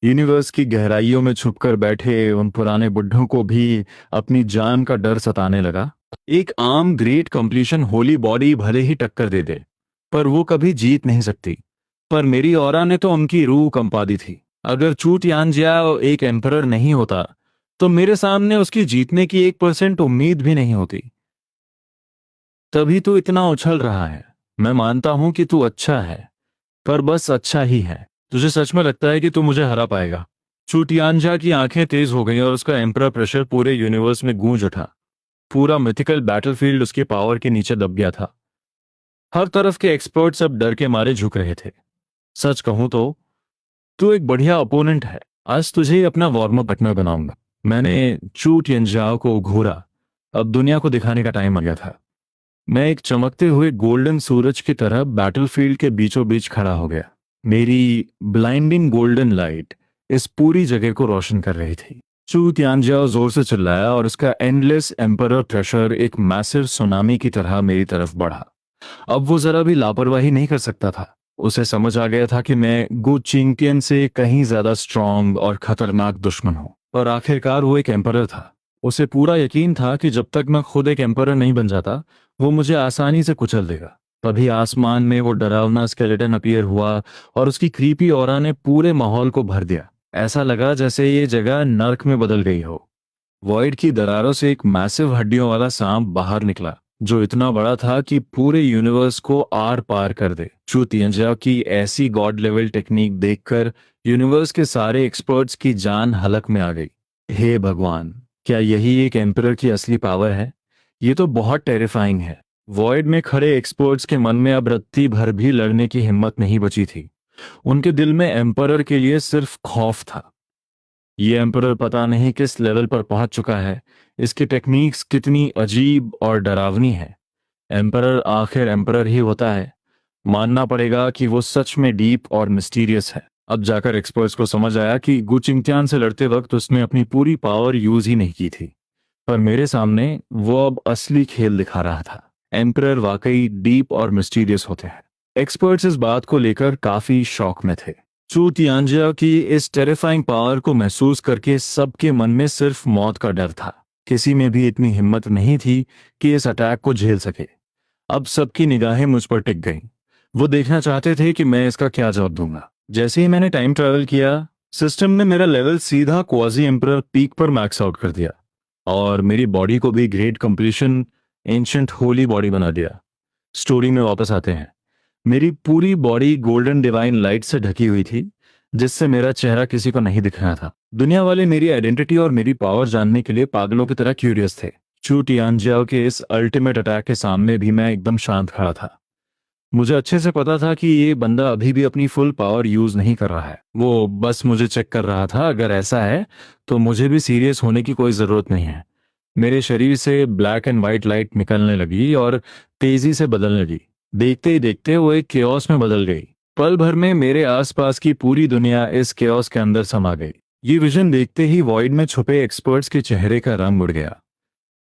यूनिवर्स की गहराइयों में छुपकर बैठे उन पुराने बुड्ढों को भी अपनी जान का डर सताने लगा। एक आम ग्रेट कंप्लीशन होली बॉडी भले ही टक्कर दे दे, पर वो कभी जीत नहीं सकती। पर मेरी ऑरा ने तो उनकी रूह कंपा दी थी। अगर चू तियानजिया एक एम्परर नहीं होता, तो मेरे सामने उसकी जीतने की 1% उम्मीद भी नहीं होती। तभी तू इतना उछल रहा है। मैं मानता हूं कि तू अच्छा है, पर बस अच्छा ही है। तुझे सच में लगता है कि तू मुझे हरा पाएगा? चू तियानजिया की आंखें तेज हो गईं और उसका एम्परर प्रेशर पूरे यूनिवर्स में गूंज उठा। पूरा मिथिकल बैटलफील्ड उसके पावर के नीचे दब गया था। हर तरफ के एक्सपर्ट्स अब डर के मारे झुक रहे थे। सच कहूं तो तू एक बढ़िया ओपोनेंट है। आज तुझे ही अपना वार्म अप पार्टनर बनाऊंगा। मैंने चू तियानजिया को घूरा। अब दुनिया को दिखाने का टाइम आ गया था। मैं एक चमकते हुए गोल्डन सूरज की तरह बैटलफील्ड के बीचों बीच खड़ा हो गया। मेरी ब्लाइंडिंग गोल्डन लाइट इस पूरी जगह को रोशन कर रही थी। चू तियानजिया जोर से चिल्लाया और उसका एंडलेस एम्परर प्रेशर एक मैसिव सुनामी की तरह मेरी तरफ बढ़ा। अब वो जरा भी लापरवाही नहीं कर सकता था। उसे समझ आ गया था कि मैं गु चिंकियन से कहीं ज्यादा स्ट्रांग और खतरनाक दुश्मन हूं। पर आखिरकार वो एक एम्परर था। उसे पूरा यकीन था कि जब तक मैं खुद एक एम्परर नहीं बन जाता, वो मुझे आसानी से कुचल देगा। तभी आसमान में वो डरावना स्केलेटन अपीयर हुआ और उसकी क्रीपी ऑरा ने पूरे माहौल को भर दिया। ऐसा लगा जैसे ये जगह नर्क में बदल गई हो। वॉइड की दरारों से एक मैसिव हड्डियों वाला सांप बाहर निकला, जो इतना बड़ा था कि पूरे यूनिवर्स को आर पार कर दे। चू तियानजिया की ऐसी गॉड लेवल टेक्निक देखकर यूनिवर्स के सारे एक्सपर्ट्स की जान हलक में आ गई। हे भगवान, क्या यही एक एम्परर की असली पावर है? ये तो बहुत टेरिफाइंग है। वॉइड में खड़े एक्सपर्ट्स के मन में अब रत्ती भर भी लड़ने की हिम्मत नहीं बची थी। उनके दिल में एम्परर के लिए सिर्फ खौफ था। ये एम्परर पता नहीं किस लेवल पर पहुंच चुका है। इसकी टेक्निक्स कितनी अजीब और डरावनी है। एम्परर आखिर एम्परर ही होता है। मानना पड़ेगा कि वो सच में डीप और मिस्टीरियस है। अब जाकर एक्सपर्ट्स को समझ आया कि गु चिंगटियान से लड़ते वक्त उसने अपनी पूरी पावर यूज ही नहीं की थी। पर मेरे सामने वो अब असली खेल दिखा रहा था। एम्परर वाकई डीप और मिस्टीरियस होते हैं। एक्सपर्ट्स इस बात को लेकर काफी शॉक में थे। चू तियांजिया की इस टेरिफाइंग पावर को महसूस करके सबके मन में सिर्फ मौत का डर था। किसी में भी इतनी हिम्मत नहीं थी कि इस अटैक को झेल सके। अब सबकी निगाहें मुझ पर टिक गईं। वो देखना चाहते थे कि मैं इसका क्या जवाब दूंगा। जैसे ही मैंने टाइम ट्रैवल किया, सिस्टम ने मेरा लेवल सीधा क्वाजी एम्परर पीक पर मैक्स आउट कर दिया और मेरी बॉडी को भी great completion ancient Holi body बना दिया। स्टोरी में वापस आते हैं। मेरी पूरी बॉडी गोल्डन डिवाइन लाइट से ढकी हुई थी, जिससे मेरा चेहरा किसी को नहीं दिख रहा था। दुनिया वाले मेरी आइडेंटिटी और मेरी पावर जानने के लिए पागलों की तरह क्यूरियस थे। चू तियांजियाओ के इस अल्टीमेट अटैक के सामने भी मैं एकदम शांत खड़ा था। मुझे अच्छे से पता था कि ये बंदा अभी भी अपनी फुल पावर यूज नहीं कर रहा है। वो बस मुझे चेक कर रहा था। अगर ऐसा है तो मुझे भी सीरियस होने की कोई जरूरत नहीं है। मेरे शरीर से ब्लैक एंड व्हाइट लाइट निकलने लगी और तेजी से बदलने लगी। देखते ही देखते वो एक केओस में बदल गई। पल भर में मेरे आसपास की पूरी दुनिया इस केओस के अंदर समा गई। ये विजन देखते ही वॉइड में छुपे एक्सपर्ट्स के चेहरे का रंग उड़ गया।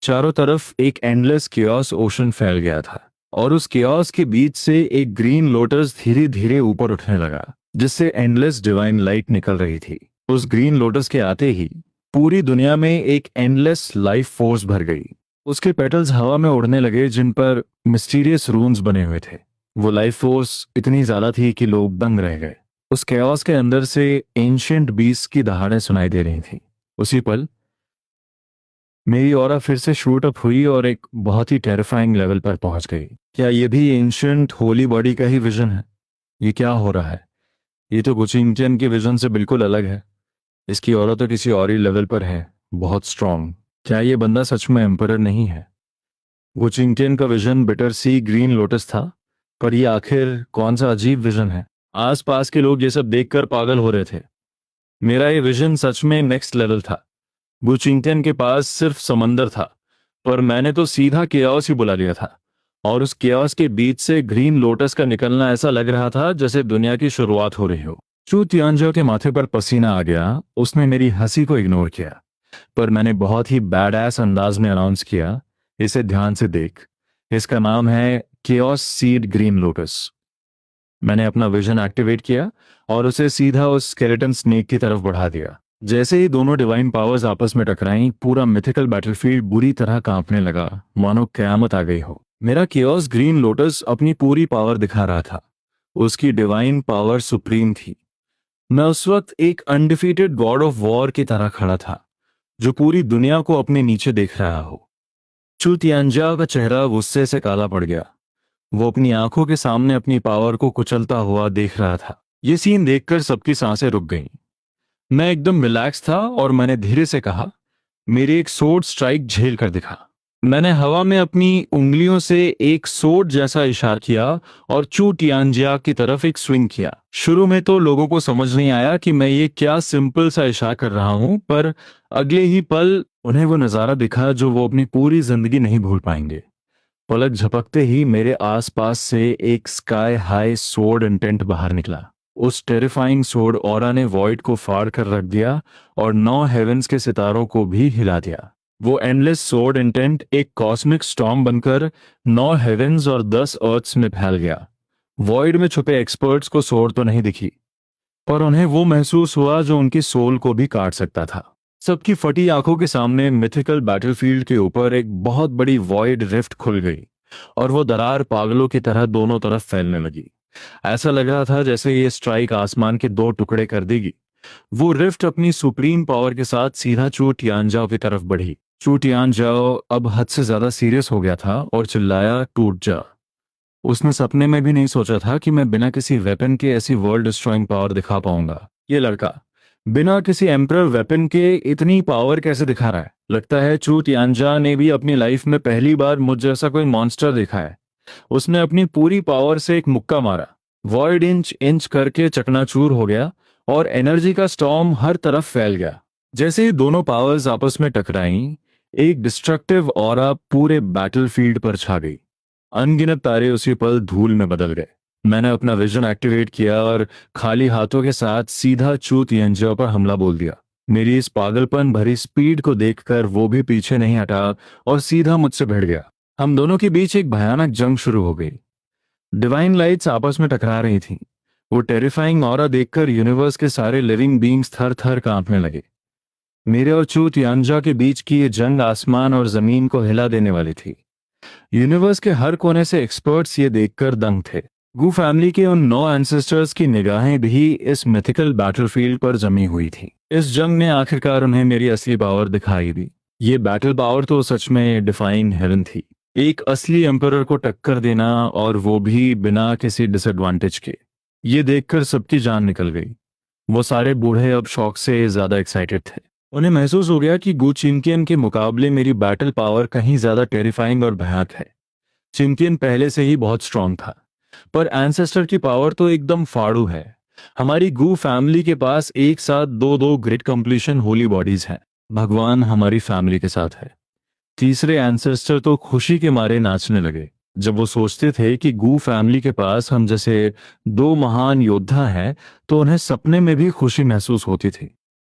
चारों तरफ एक एंडलेस केओस ओशन फैल गया था और उस केओस के बीच से एक ग्रीन लोटस धीरे धीरे ऊपर उठने लगा, जिससे एंडलेस डिवाइन लाइट निकल रही थी। उस ग्रीन लोटस के आते ही पूरी दुनिया में एक एंडलेस लाइफ फोर्स भर गई। उसके पेटल्स हवा में उड़ने लगे, जिन पर मिस्टीरियस रून्स बने हुए थे। वो लाइफ फोर्स इतनी ज्यादा थी कि लोग दंग रह गए। उस केओस के अंदर से एंशिएंट बीस्ट की दहाड़ें सुनाई दे रही थी। उसी पल मेरी ऑरा फिर से शूट अप हुई और एक बहुत ही टेरिफाइंग लेवल पर पहुंच गई। क्या ये भी एंशिएंट होली बॉडी का ही विजन है? ये क्या हो रहा है? ये तो गुचिंगटियन के विजन से बिल्कुल अलग है। इसकी ऑरा तो किसी और ही लेवल पर है, बहुत स्ट्रांग। क्या ये बंदा सच में एम्परर नहीं है? गुचिंगटियन का विजन बिटर सी ग्रीन लोटस था, पर ये आखिर कौन सा अजीब विजन है? आसपास के लोग ये सब देखकर पागल हो रहे थे। मेरा ये विजन सच में नेक्स्ट लेवल था। बुचिंगटन के पास सिर्फ समंदर था, पर मैंने तो सीधा केओस ही बुला लिया था। और उस केओस के बीच से ग्रीन लोटस का निकलना ऐसा लग रहा था जैसे दुनिया की शुरुआत हो रही हो। चू तियांजियो के माथे पर पसीना आ गया। उसने मेरी हंसी को इग्नोर किया, पर मैंने बहुत ही बैड एस अंदाज में अनाउंस किया, इसे ध्यान से देख। इसका नाम है केओस सीड ग्रीन लोटस। मैंने अपना विजन एक्टिवेट किया और उसे सीधा उस स्केलेटन स्नेक की तरफ बढ़ा दिया। जैसे ही दोनों डिवाइन पावर्स आपस में टकराईं, पूरा मिथिकल बैटलफील्ड बुरी तरह कांपने लगा, मानो कयामत आ गई हो। मेरा केओस ग्रीन लोटस अपनी पूरी पावर दिखा रहा था। उसकी डिवाइन पावर सुप्रीम थी। मैं उस वक्त एक अनडिफीटेड गॉड ऑफ वॉर की तरह खड़ा था, जो पूरी दुनिया को अपने नीचे देख रहा हो। चू तियांजिया का चेहरा गुस्से से काला पड़ गया। वो अपनी आंखों के सामने अपनी पावर को कुचलता हुआ देख रहा था। ये सीन देखकर सबकी सांसें रुक गईं। मैं एकदम रिलैक्स था और मैंने धीरे से कहा, मेरी एक सोर्ड स्ट्राइक झेल कर दिखा। मैंने हवा में अपनी उंगलियों से एक सोर्ड जैसा इशारा किया और चू तियांजिया की तरफ एक स्विंग किया। शुरू में तो लोगों को समझ नहीं आया कि मैं ये क्या सिंपल सा इशारा कर रहा हूं, पर अगले ही पल उन्हें वो नजारा दिखा जो वो अपनी पूरी जिंदगी नहीं भूल पाएंगे। पलक झपकते ही मेरे आसपास से एक स्काई हाई सोर्ड इंटेंट बाहर निकला। उस टेरिफाइंग सोर्ड ऑरा ने वॉइड को फाड़ कर रख दिया और 9 हेवेंस के सितारों को भी हिला दिया। वो एंडलेस सोर्ड इंटेंट एक कॉस्मिक स्टॉर्म बनकर 9 हेवेंस और 10 अर्थ्स में फैल गया। वॉइड में छुपे एक्सपर्ट्स को सोर्ड तो नहीं दिखी, पर उन्हें वो महसूस हुआ जो उनकी सोल को भी काट सकता था। सबकी फटी आंखों के सामने मिथिकल बैटलफील्ड के ऊपर एक बहुत बड़ी वॉइड रिफ्ट खुल गई और वो दरार पागलों की तरह दोनों तरफ फैलने लगी। ऐसा लग रहा था जैसे ये स्ट्राइक आसमान के 2 टुकड़े कर देगी। वो रिफ्ट अपनी सुप्रीम पावर के साथ सीधा चू तियांजियाओ की तरफ बढ़ी। चू तियांजियाओ अब हद से ज्यादा सीरियस हो गया था और चिल्लाया, टूट जा। उसने सपने में भी नहीं सोचा था कि मैं बिना किसी वेपन के ऐसी वर्ल्ड डिस्ट्रॉइंग पावर दिखा पाऊंगा। ये लड़का बिना किसी एम्परर वेपन के इतनी पावर कैसे दिखा रहा है? लगता है चू तियांजिया ने भी अपनी लाइफ में पहली बार मुझ जैसा कोई मॉन्स्टर देखा है। उसने अपनी पूरी पावर से एक मुक्का मारा। वॉइड इंच इंच करके चकनाचूर हो गया और एनर्जी का स्टॉर्म हर तरफ फैल गया। जैसे ही दोनों पावर्स आपस में टकराईं, एक डिस्ट्रक्टिव ऑरा पूरे बैटलफील्ड पर छा गई। अनगिनत तारे उसी पल धूल में बदल गए। मैंने अपना विजन एक्टिवेट किया और खाली हाथों के साथ सीधा चूत यंजा पर हमला बोल दिया। मेरी इस पागलपन भरी स्पीड को देखकर वो भी पीछे नहीं हटा और सीधा मुझसे भिड़ गया। हम दोनों के बीच एक भयानक जंग शुरू हो गई। डिवाइन लाइट्स आपस में टकरा रही थीं। वो टेरिफाइंग ऑरा देखकर यूनिवर्स के सारे लिविंग बींग्स थर थर कांपने लगे। मेरे और चूत यानजा के बीच की ये जंग आसमान और जमीन को हिला देने वाली थी। यूनिवर्स के हर कोने से एक्सपर्ट्स ये देखकर दंग थे। गू फैमिली के उन 9 एंसेस्टर्स की निगाहें भी इस मिथिकल बैटलफील्ड पर जमी हुई थी। इस जंग ने आखिरकार उन्हें मेरी असली पावर दिखाई दी। ये बैटल पावर तो सच में डिफाइन हेवन थी। एक असली एम्परर को टक्कर देना, और वो भी बिना किसी डिसएडवांटेज के। ये देखकर सबकी जान निकल गई। वो सारे बूढ़े अब शौक से ज्यादा एक्साइटेड थे। उन्हें महसूस हो गया कि गू चिंकियन के मुकाबले मेरी बैटल पावर कहीं ज्यादा टेरिफाइंग और भयानक है। चिंकियन पहले से ही बहुत स्ट्रांग था, पर एंसेस्टर की पावर तो एकदम फाड़ू है। हमारी गू फैमिली के पास एक साथ दो दो ग्रेट कंप्लीशन होली बॉडीज हैं। भगवान हमारी फैमिली के साथ है। तीसरे एंसेस्टर तो खुशी के मारे नाचने लगे जब वो सोचते थे कि गू फैमिली के पास हम जैसे 2 महान योद्धा हैं, तो उन्हें सपने में भी खुशी महसूस होती थी।